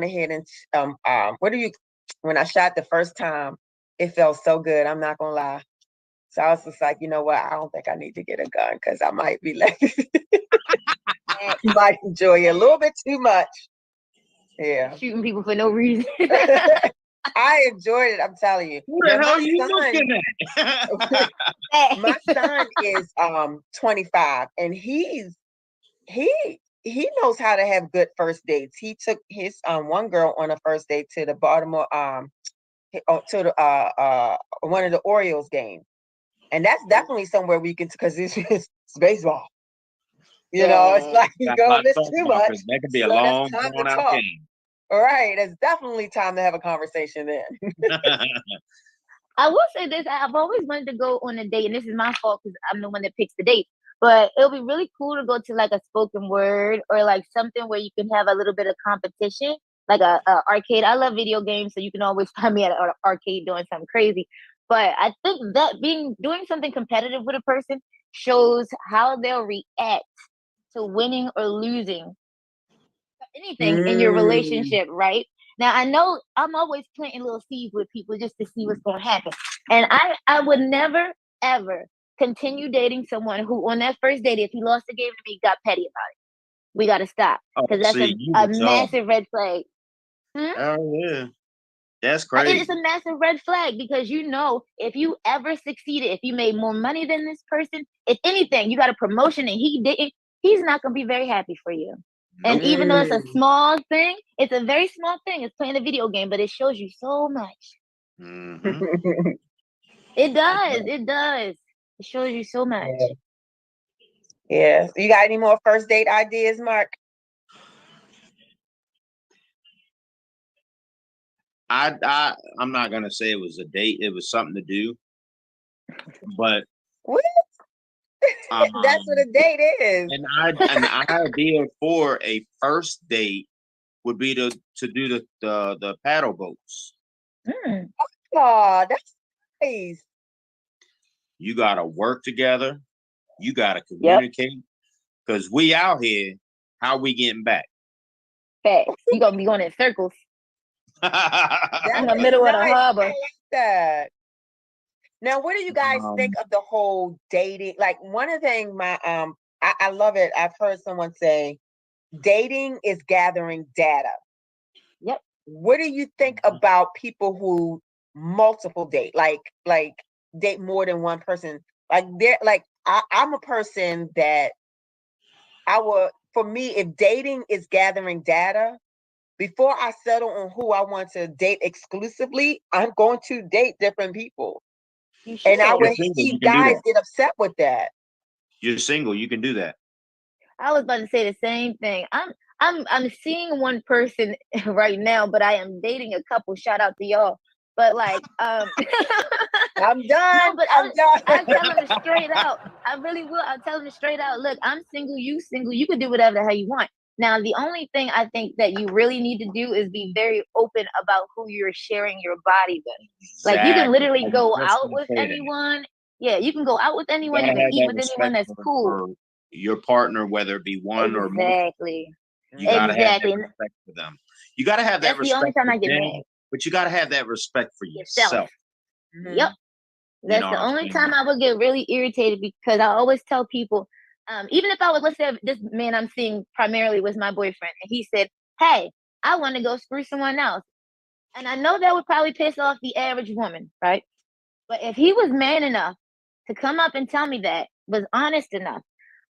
ahead and when I shot the first time, it felt so good. I'm not gonna lie. So I was just like, you know what? I don't think I need to get a gun because I might be like, I might enjoy it a little bit too much. Yeah, shooting people for no reason. I enjoyed it. I'm telling you. Who the Now, hell are you looking at? my son is 25, and he knows how to have good first dates. He took his one girl on a first date to the Baltimore to the one of the Orioles games, and that's definitely somewhere we can, because it's baseball. You know, it's like you Got a lot go miss to talk too about, much. 'cause that could be a So that's long, time to drawn out talk. game. All right, it's definitely time to have a conversation then. I will say this: I've always wanted to go on a date, and this is my fault because I'm the one that picks the date. But it'll be really cool to go to like a spoken word or like something where you can have a little bit of competition, like a arcade. I love video games, so you can always find me at an arcade doing something crazy. But I think that doing something competitive with a person shows how they'll react to winning or losing anything in your relationship, right? Now I know I'm always planting little seeds with people just to see what's going to happen, and I would never ever continue dating someone who on that first date, if he lost the game to me, got petty about it. We got to stop, because that's a massive red flag. Oh yeah, that's It crazy. is a massive red flag, because you know, if you ever succeeded, if you made more money than this person, if anything, you got a promotion and he didn't, he's not going to be very happy for you. And even though it's a small thing, it's a very small thing. It's playing a video game, but it shows you so much. It does. It does. It shows you so much. Yeah. You got any more first date ideas, Mark? I'm not gonna say it was a date. It was something to do, but what? That's what a date is. An idea for a first date would be to do the paddle boats. Oh, that's nice. You gotta work together. You gotta communicate, because we out here. How we getting back? Facts. You gonna be going in circles in the middle of the harbor. I like that. Now, what do you guys think of the whole dating? Like, one of the things I love it. I've heard someone say, dating is gathering data. Yep. What do you think about people who multiple date, like date more than one person? Like I'm a person that for me, if dating is gathering data, before I settle on who I want to date exclusively, I'm going to date different people. And I would see guys get upset with that. You're single, you can do that. I was about to say the same thing. I'm seeing one person right now, but I am dating a couple. Shout out to y'all. But like, I'm done. No, but I'm done. I'm telling them straight out. I really will. I'm telling them straight out. Look, I'm single. You single. You can do whatever the hell you want. Now, the only thing I think that you really need to do is be very open about who you're sharing your body with. Exactly. Like, you can literally go out with anyone. Yeah, you can go out with anyone. You can eat with anyone. That's cool. Your partner, whether it be one or more. Exactly. You gotta have that respect for them. You gotta have that respect. That's the only time I get mad. But you gotta have that respect for yourself. Yep. That's the only time I would get really irritated, because I always tell people, even if I was, let's say this man I'm seeing primarily was my boyfriend, and he said, hey, I want to go screw someone else. And I know that would probably piss off the average woman, right? But if he was man enough to come up and tell me that, was honest enough,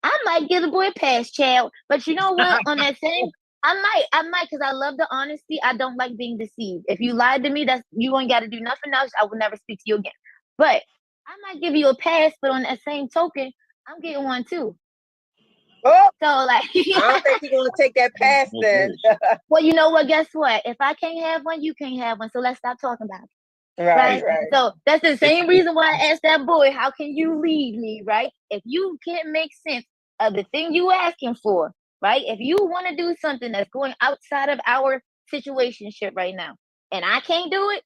I might give the boy a pass, child. But you know what? On that same, I might, because I love the honesty. I don't like being deceived. If you lied to me, you ain't got to do nothing else. I will never speak to you again. But I might give you a pass, but on that same token, I'm getting one too. Oh, so like, I don't think you're gonna take that pass then. Well, you know what? Guess what? If I can't have one, you can't have one. So let's stop talking about it. Right. So that's the same reason why I asked that boy, how can you leave me, right? If you can't make sense of the thing you asking for, right? If you want to do something that's going outside of our situationship right now, and I can't do it,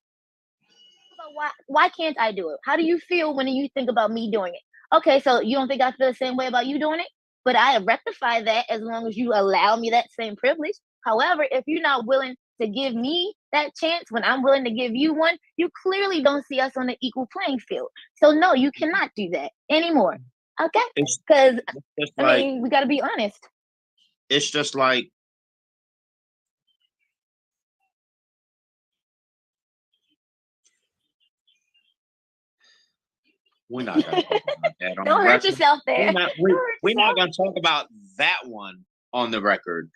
why can't I do it? How do you feel when you think about me doing it? Okay, so you don't think I feel the same way about you doing it? But I rectify that as long as you allow me that same privilege. However, if you're not willing to give me that chance when I'm willing to give you one, you clearly don't see us on an equal playing field. So no, you cannot do that anymore. Okay? Because I mean, we got to be honest. It's just like We're not gonna talk about that on Don't the hurt record. yourself there. We're not, we're not gonna talk about that one on the record.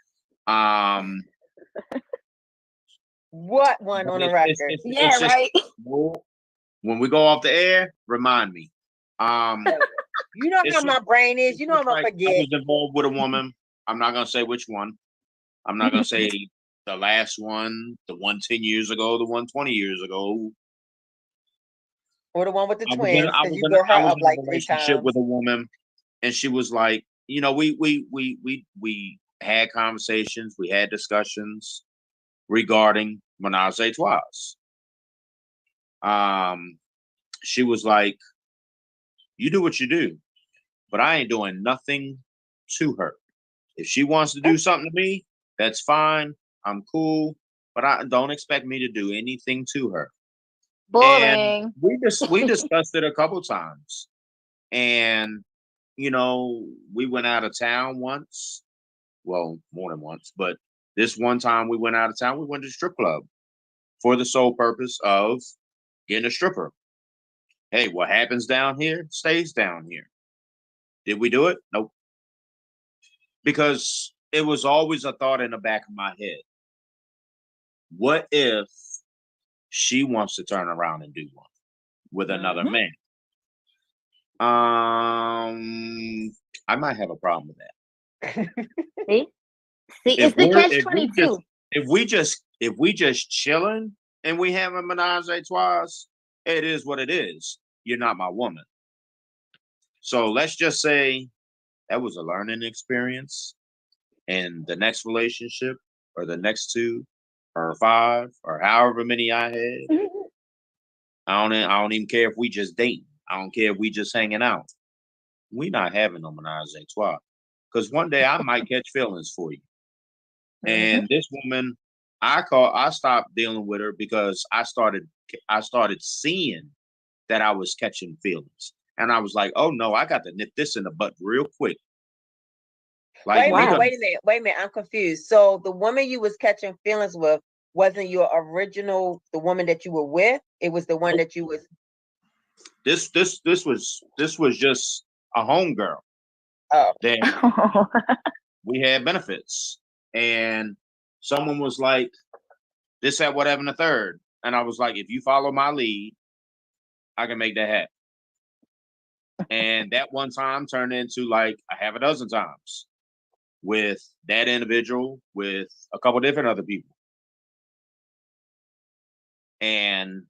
What one on the record? Yeah, just, right. when we go off the air, remind me. You know how my brain is. You know I'm gonna I forget. was involved with a woman. I'm not gonna say which one. I'm not gonna say the last one, the one 10 years ago, the one 20 years ago. Or the one with the I twins, was because you brought her up like 3 relationship times. with a woman, and she was like, you know, we had conversations, we had discussions regarding menage a trois. She was like, you do what you do, but I ain't doing nothing to her. If she wants to do something to me, that's fine. I'm cool, but I don't expect me to do anything to her. Boring. And we discussed it a couple times, and you know, we went out of town once. Well, more than once, but this one time we went out of town. We went to the strip club for the sole purpose of getting a stripper. Hey, what happens down here stays down here. Did we do it? Nope. Because it was always a thought in the back of my head. What if she wants to turn around and do one with another man? I might have a problem with that. See, it's the catch-22. If we just chilling and we have a menage a trois, it is what it is. You're not my woman. So let's just say that was a learning experience, and the next relationship or the next 2 or 5 or however many I had, I don't even care if we just dating. I don't care if we just hanging out. We not having no menage a trois, because one day I might catch feelings for you. And this woman, I stopped dealing with her because I started seeing that I was catching feelings, and I was like, oh no, I got to nip this in the butt real quick. Like, wait a minute, I'm confused. So the woman you was catching feelings with wasn't your original, the woman that you were with? It was the one that you was. This was just a homegirl. Oh. That we had benefits, and someone was like, this, that, whatever, and the third, and I was like, if you follow my lead, I can make that happen. And that one time turned into like a half a dozen times with that individual, with a couple different other people. And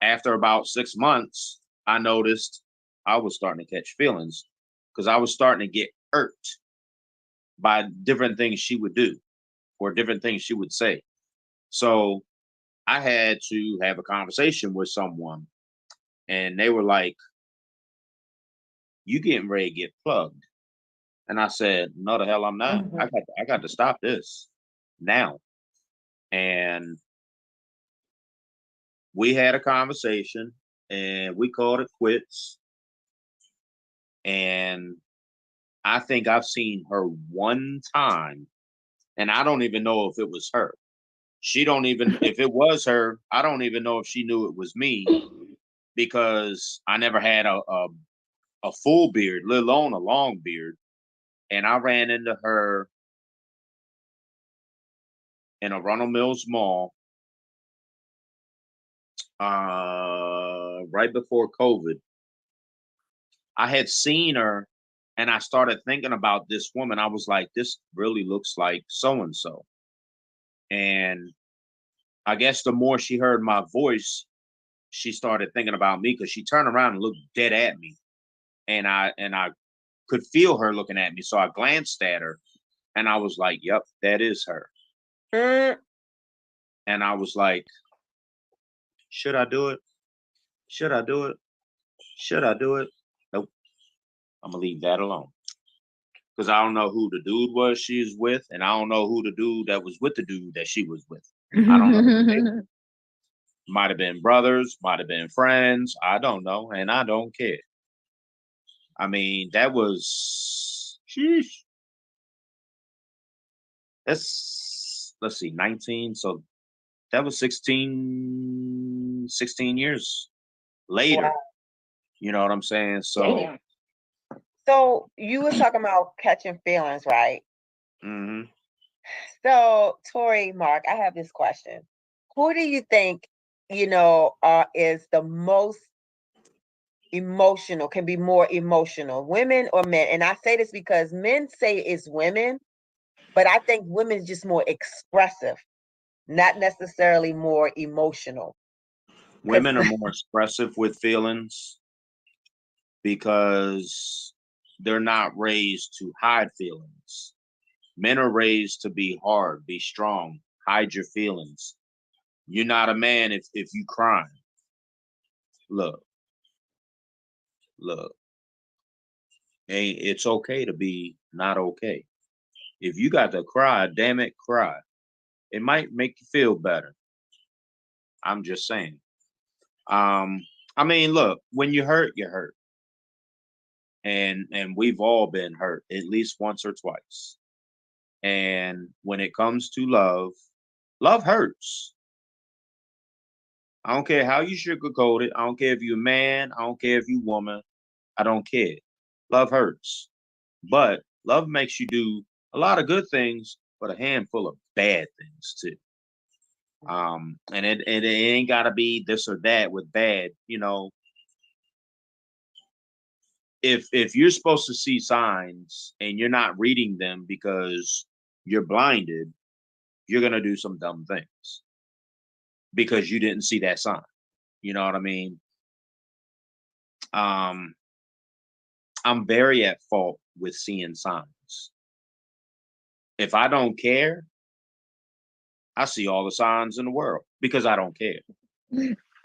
after about 6 months, I noticed I was starting to catch feelings, because I was starting to get irked by different things she would do or different things she would say. So I had to have a conversation with someone, and they were like, you getting ready to get plugged. And I said, no, the hell I'm not. I got to stop this now. And we had a conversation, and we called it quits. And I think I've seen her one time, and I don't even know if it was her. She don't even, if it was her, I don't even know if she knew it was me, because I never had a full beard, let alone a long beard. And I ran into her in a Ronald Mills Mall right before COVID. I had seen her, and I started thinking about this woman. I was like, this really looks like so-and-so. And I guess the more she heard my voice, she started thinking about me, because she turned around and looked dead at me. And I could feel her looking at me. So I glanced at her, and I was like, yep, that is her. And I was like, should I do it? Should I do it? Should I do it? Nope. I'm going to leave that alone. Because I don't know who the dude was she's with, and I don't know who the dude that was with the dude that she was with. I don't know. Might have been brothers, might have been friends. I don't know, and I don't care. I mean, that was, sheesh. Let's see, 19. So that was 16 years later. Wow. You know what I'm saying? So, Damn. So you was talking about catching feelings, right? mhm. So Torrie, Mark, I have this question. Who do you think, is the most emotional, can be more emotional, women or men? And I say this because men say it's women, but I think women's just more expressive, not necessarily more emotional. Because Women are more expressive with feelings because they're not raised to hide feelings. Men are raised to be hard, be strong, hide your feelings. You're not a man if you crying. Look, look, ain't it's okay to be not okay. If you got to cry, damn it, cry. It might make you feel better. I'm just saying. Um, I mean, look, when you hurt, you hurt. And we've all been hurt at least once or twice. And when it comes to love, love hurts. I don't care how you sugarcoat it. I don't care if you're a man. I don't care if you're a woman. I don't care. Love hurts. But love makes you do a lot of good things, but a handful of bad things too. And it ain't gotta be this or that with bad, if you're supposed to see signs and you're not reading them because you're blinded, you're gonna do some dumb things because you didn't see that sign. You know what I mean? Um, I'm very at fault with seeing signs. If I don't care, I see all the signs in the world because I don't care.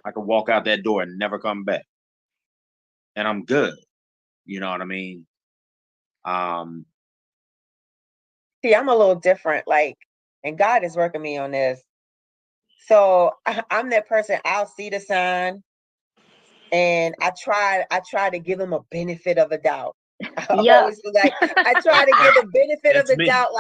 I could walk out that door and never come back. And I'm good. You know what I mean? Um, see, I'm a little different, and God is working me on this. So I'm that person, I'll see the sign and I try to give them a benefit of a doubt. I Yeah. always feel like I try to give the benefit of That's the me. doubt,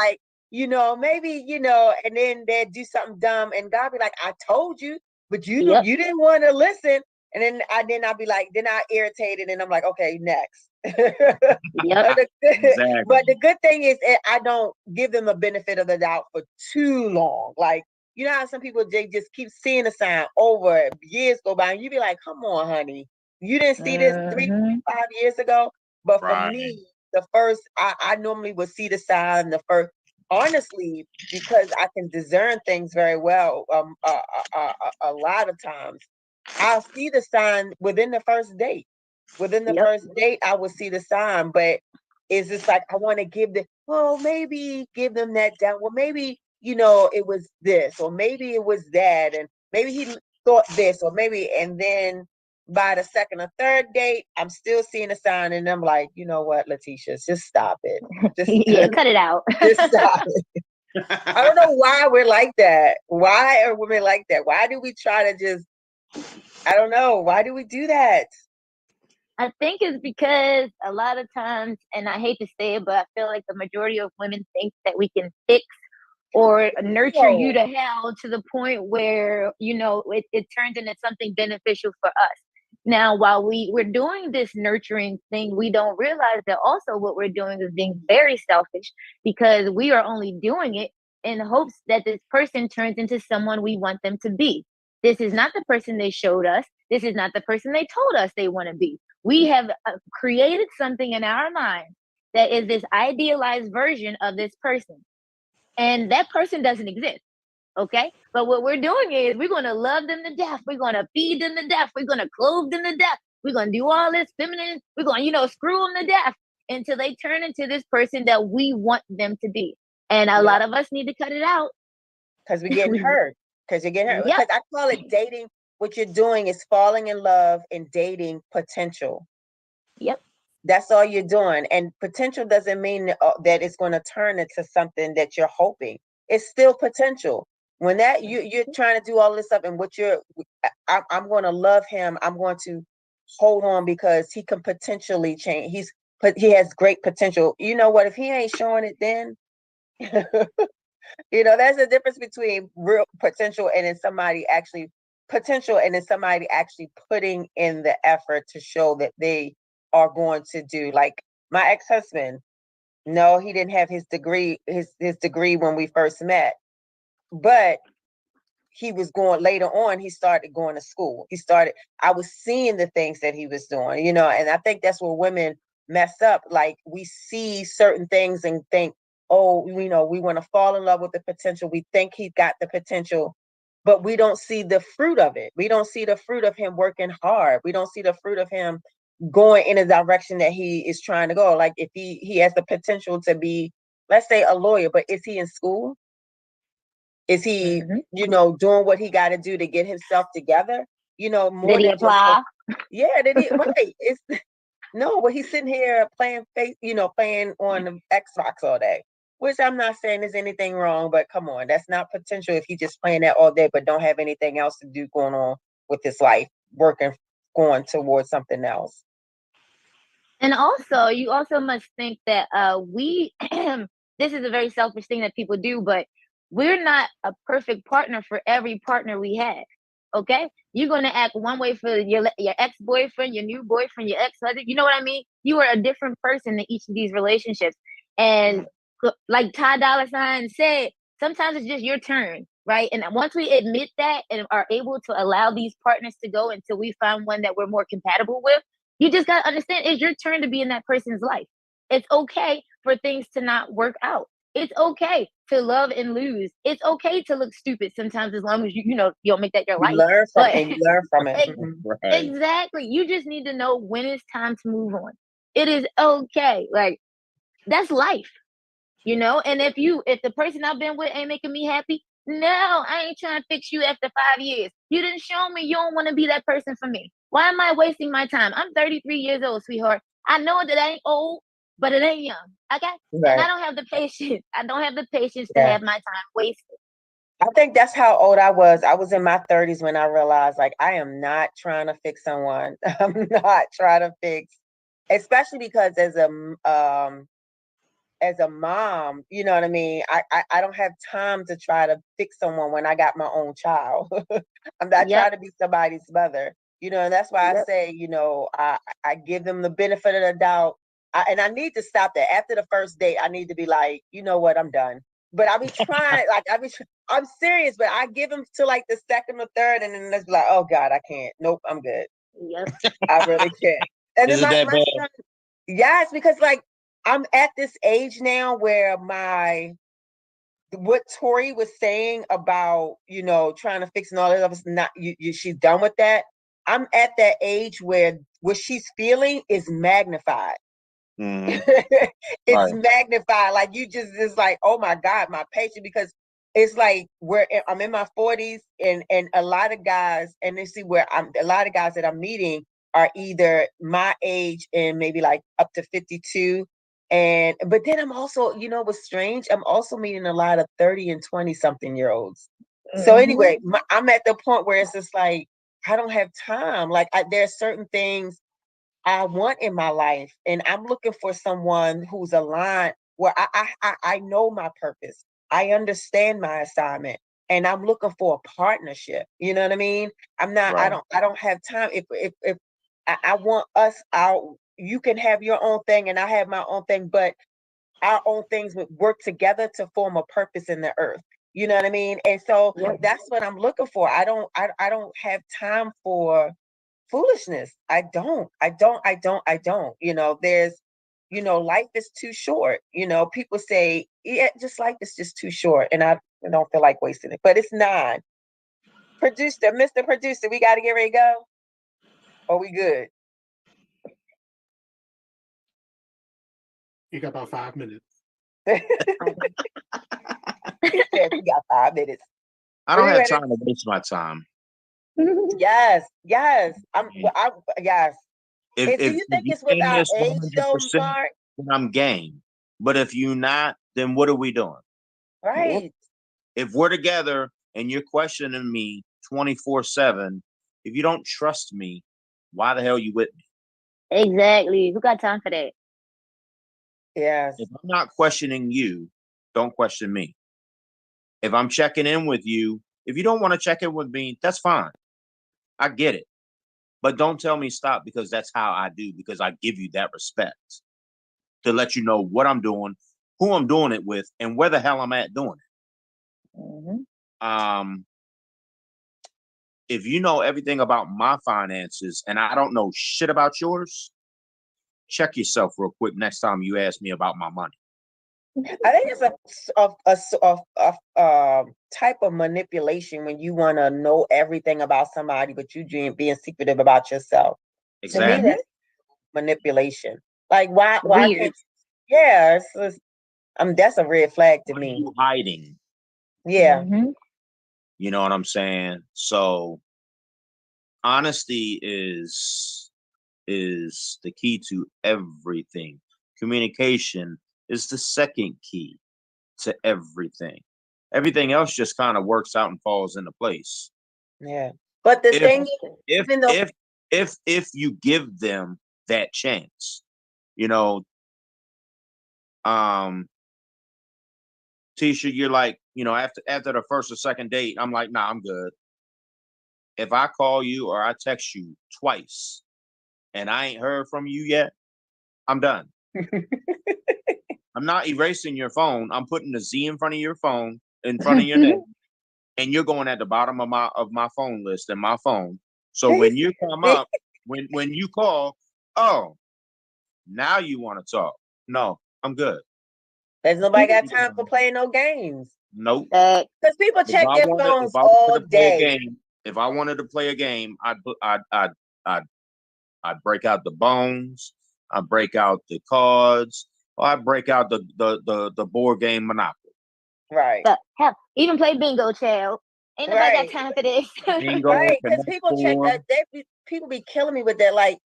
maybe, and then they do something dumb and God be like, I told you, but you Yep. you didn't want to listen. And then I'll be like, then I irritated and I'm like, okay, next. Yep. Exactly. But the good thing is I don't give them a benefit of the doubt for too long. Like, you know how some people, they just keep seeing a sign over, years go by, and you be like, come on, honey. You didn't see this 3, Mhm. 5 years ago. But for Right. me, the first, I normally would see the sign the first, honestly, because I can discern things very well. A lot of times, I'll see the sign within the first date. Within the Yep. first date, I would see the sign, but it's just like I want to give the, well, maybe give them that down. Well, maybe, it was this, or maybe it was that, and maybe he thought this, or maybe, and then by the second or third date, I'm still seeing a sign, and I'm like, you know what, Latesha, just stop it. Just, Yeah, cut it out. just stop it. I don't know why we're like that. Why are women like that? Why do we try to just, I don't know. Why do we do that? I think it's because a lot of times, and I hate to say it, but I feel like the majority of women think that we can fix or nurture you No. to hell to the point where, it turns into something beneficial for us. Now, while we're doing this nurturing thing, we don't realize that also what we're doing is being very selfish because we are only doing it in hopes that this person turns into someone we want them to be. This is not the person they showed us. This is not the person they told us they want to be. We have created something in our mind that is this idealized version of this person. And that person doesn't exist. Okay. But what we're doing is we're going to love them to death. We're going to feed them to death. We're going to clothe them to death. We're going to do all this feminine. We're going to, screw them to death until they turn into this person that we want them to be. And a lot of us need to cut it out. Because we're getting hurt. Because you're getting hurt. Yep. Because I call it dating. What you're doing is falling in love and dating potential. Yep. That's all you're doing. And potential doesn't mean that it's going to turn into something that you're hoping. It's still potential. When that you're trying to do all this stuff, and I'm going to love him. I'm going to hold on because he can potentially change. He has great potential. You know what? If he ain't showing it, then that's the difference between real potential and then somebody actually potential, and then somebody actually putting in the effort to show that they are going to do. Like my ex-husband, no, he didn't have his degree, his degree when we first met, but he was going later on, he started going to school. I was seeing the things that he was doing, and I think that's where women mess up. Like we see certain things and think, oh, we want to fall in love with the potential. We think he's got the potential, but we don't see the fruit of it. We don't see the fruit of him working hard. We don't see the fruit of him going in a direction that he is trying to go. Like if he has the potential to be, let's say, a lawyer, but is he in school? Is he, doing what he got to do to get himself together? More Did he than apply? yeah, did he? Right. It's no, but he's sitting here playing playing on the Xbox all day. Which I'm not saying there's anything wrong, but come on, that's not potential if he's just playing that all day, but don't have anything else to do going on with his life, working, going towards something else. And also, you also must think that we, this is a very selfish thing that people do, but we're not a perfect partner for every partner we have. Okay? You're going to act one way for your ex-boyfriend, your new boyfriend, your ex-husband. You know what I mean? You are a different person in each of these relationships. And like Ty Dolla $ign said, sometimes it's just your turn, right? And once we admit that and are able to allow these partners to go until we find one that we're more compatible with, you just got to understand it's your turn to be in that person's life. It's okay for things to not work out. It's okay to love and lose. It's okay to look stupid sometimes, as long as you don't make that your life. You learn from it. Right. Exactly. You just need to know when it's time to move on. It is okay. Like that's life, And if the person I've been with ain't making me happy, no, I ain't trying to fix you after 5 years. You didn't show me you don't want to be that person for me. Why am I wasting my time? I'm 33 years old, sweetheart. I know that I ain't old, but it ain't young. Okay? Right. And I don't have the patience. I don't have the patience to have my time wasted. I think that's how old I was. I was in my 30s when I realized, like, I am not trying to fix someone. I'm not trying to fix, especially because as a mom, you know what I mean? I don't have time to try to fix someone when I got my own child. I'm not trying to be somebody's mother, and that's why I say, I give them the benefit of the doubt. And I need to stop that. After the first date, I need to be like, you know what, I'm done. But I be trying, I'm serious, but I give them to like the second or third, and then it's like, oh God, I can't. Nope, I'm good. Yep. I really can't. And Is it then that bad? son, yes, because like I'm at this age now where what Torrie was saying about, trying to fix and all that stuff is not, she's done with that. I'm at that age where what she's feeling is magnified. It's magnified. Like you just like, oh my God, my patience, because it's like I'm in my 40s and a lot of guys, and they see where a lot of guys that I'm meeting are either my age and maybe like up to 52. But then I'm also, what's strange, I'm also meeting a lot of 30 and 20 something year olds. So anyway, I'm at the point where it's just like, I don't have time. Like there's certain things I want in my life, and I'm looking for someone who's aligned where I know my purpose. I understand my assignment, and I'm looking for a partnership. You know what I mean? I'm not. Right. I don't have time. If I want us out, you can have your own thing, and I have my own thing, but our own things would work together to form a purpose in the earth. You know what I mean? And so that's what I'm looking for. I don't have time for foolishness. I don't. There's, life is too short. People say, yeah, just life is just too short. And I don't feel like wasting it, but it's not. Mr. Producer, we got to get ready to go. Are we good? You got about 5 minutes. He said we got 5 minutes. I don't have time to waste my time. Yes. Yes. If do you think it's with our age, though, Mark? then I'm game. But if you're not, then what are we doing? Right. If we're together and you're questioning me 24/7, if you don't trust me, why the hell are you with me? Exactly. Who got time for that? Yes. If I'm not questioning you, don't question me. If I'm checking in with you, if you don't want to check in with me, that's fine. I get it. But don't tell me stop, because that's how I do, because I give you that respect to let you know what I'm doing, who I'm doing it with, and where the hell I'm at doing it. Mm-hmm. If you know everything about my finances and I don't know shit about yours, check yourself real quick next time you ask me about my money. I think it's a type of manipulation when you want to know everything about somebody, but you being secretive about yourself. Exactly. To me, that's manipulation. Like, why Weird. can't? Yeah, that's a red flag to What are me. you hiding? Yeah. Mm-hmm. You know what I'm saying? So honesty is the key to everything. Communication is the second key to everything. Everything else just kind of works out and falls into place. Yeah. But the thing is, even though if you give them that chance, you know, Tisha, you're like, you know, after the first or second date, I'm like, nah, I'm good. If I call you or I text you twice and I ain't heard from you yet, I'm done. I'm not erasing your phone. I'm putting a Z in front of your phone, in front of your name, and you're going at the bottom of my phone list in my phone. So when you come up, when you call, oh, now you want to talk. No, I'm good. there's nobody got time for playing no games. Nope. Because people check their phones all day. If I wanted to play a game, I'd break out the bones, I'd break out the cards, or I'd break out the board game Monopoly. Right. But hell, even play bingo, child. Ain't nobody got time for this. Bingo, right, because people check people be killing me with that. Like,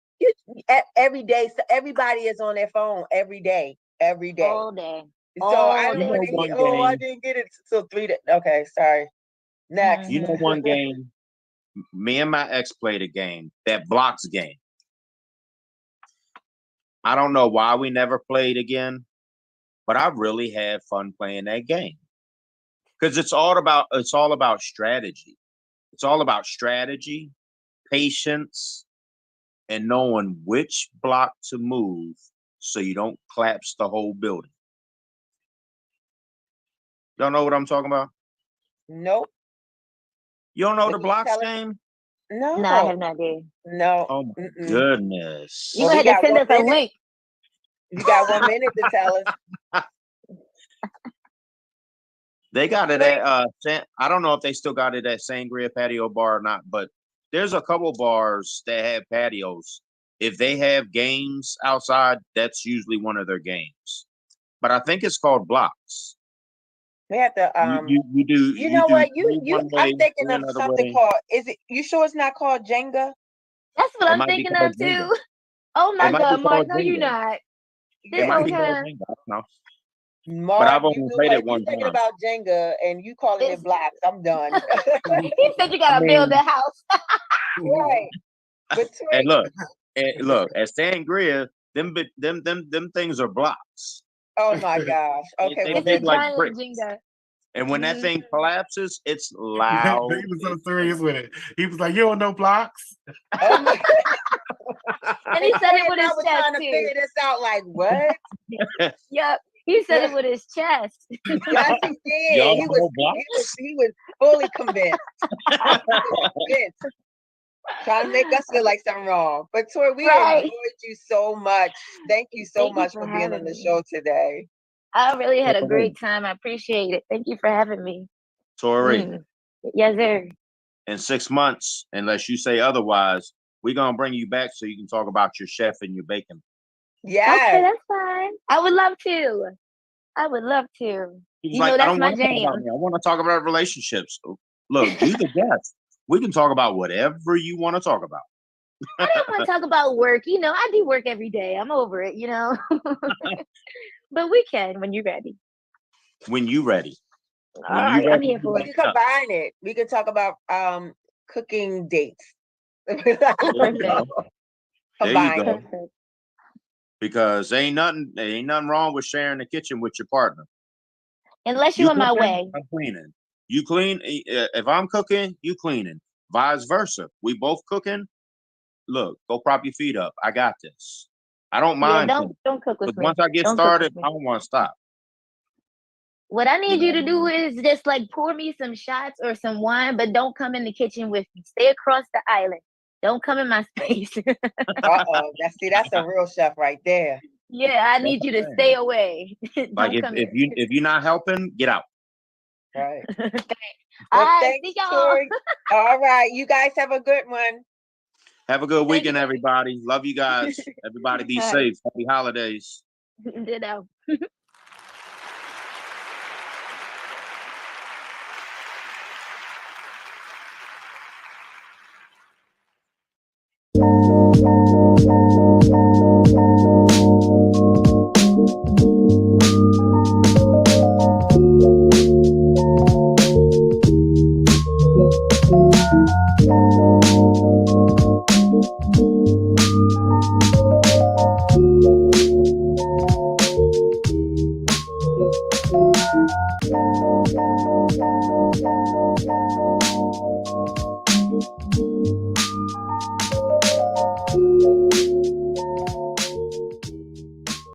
every day, so everybody is on their phone every day. All day. So all I don't day. want to hear, I didn't get it. So 3 days. Okay, sorry. Next. You know, one game, me and my ex played a game, that blocks game. I don't know why we never played again, but I really had fun playing that game. Because it's all about strategy. It's all about strategy, patience, and knowing which block to move so you don't collapse the whole building. Y'all know what I'm talking about? Nope. You don't know the blocks game? No. No, I have no idea. No. Oh my goodness. You gonna have to send us a link. You got 1 minute to tell us. They got it at I don't know if they still got it at Sangria Patio Bar or not, but there's a couple bars that have patios. If they have games outside, that's usually one of their games. But I think it's called blocks. We have to you do. You know do what? I'm thinking of something called, is it, you sure it's not called Jenga? That's what I'm thinking of too. Oh my God, Mark, no, you're not. It might be called Jenga. No. Mark, but I've only played it one thinking time. about Jenga and you calling it blocks. I'm done. He said you gotta build a house. Right. But and look, at Sangria, them things are blocks. Oh my gosh. Okay. They big like bricks. Jenga. And when that thing collapses, it's loud. He was so serious with it. He was like, "You don't know blocks." Oh my. And he said it with his chest trying to figure this out. Like, what? Yep. He said it with his chest. Yes, he did. He was fully convinced. Trying to make us feel like something wrong. But Torrie, we enjoyed you so much. Thank you so much for being on the show today. I really had a great time. I appreciate it. Thank you for having me. Torrie. Yes, sir. In 6 months, unless you say otherwise, we're gonna bring you back so you can talk about your chef and your bacon. Yeah. Okay, that's fine. I would love to. You know, that's my jam. I want to talk about relationships. Look, you the guest. We can talk about whatever you want to talk about. I don't want to talk about work. You know, I do work every day. I'm over it, you know. But we can when you're ready. When you ready. All right, I'm here for we it. can combine it. We can talk about cooking dates. There you go. Because ain't nothing wrong with sharing the kitchen with your partner. Unless you're in my way. I'm cleaning. You clean. If I'm cooking, you cleaning. vice versa. We both cooking. Look, go prop your feet up. I got this. I don't mind. Don't cook with but me. once I get Don't cook started, with me. I don't want to stop. What I need You you know to do what I is just like pour me some shots or some wine, but don't come in the kitchen with me. Stay across the island. Don't come in my space. That's a real chef right there. Yeah, I need you to stay away. Like Don't come in. if you're not helping, get out. Right. All Well, right, thanks, see y'all. Torrie. All right. You guys have a good one. Have a good Thank weekend, you. everybody. Love you guys. Everybody be All right. safe. Happy holidays. Ditto.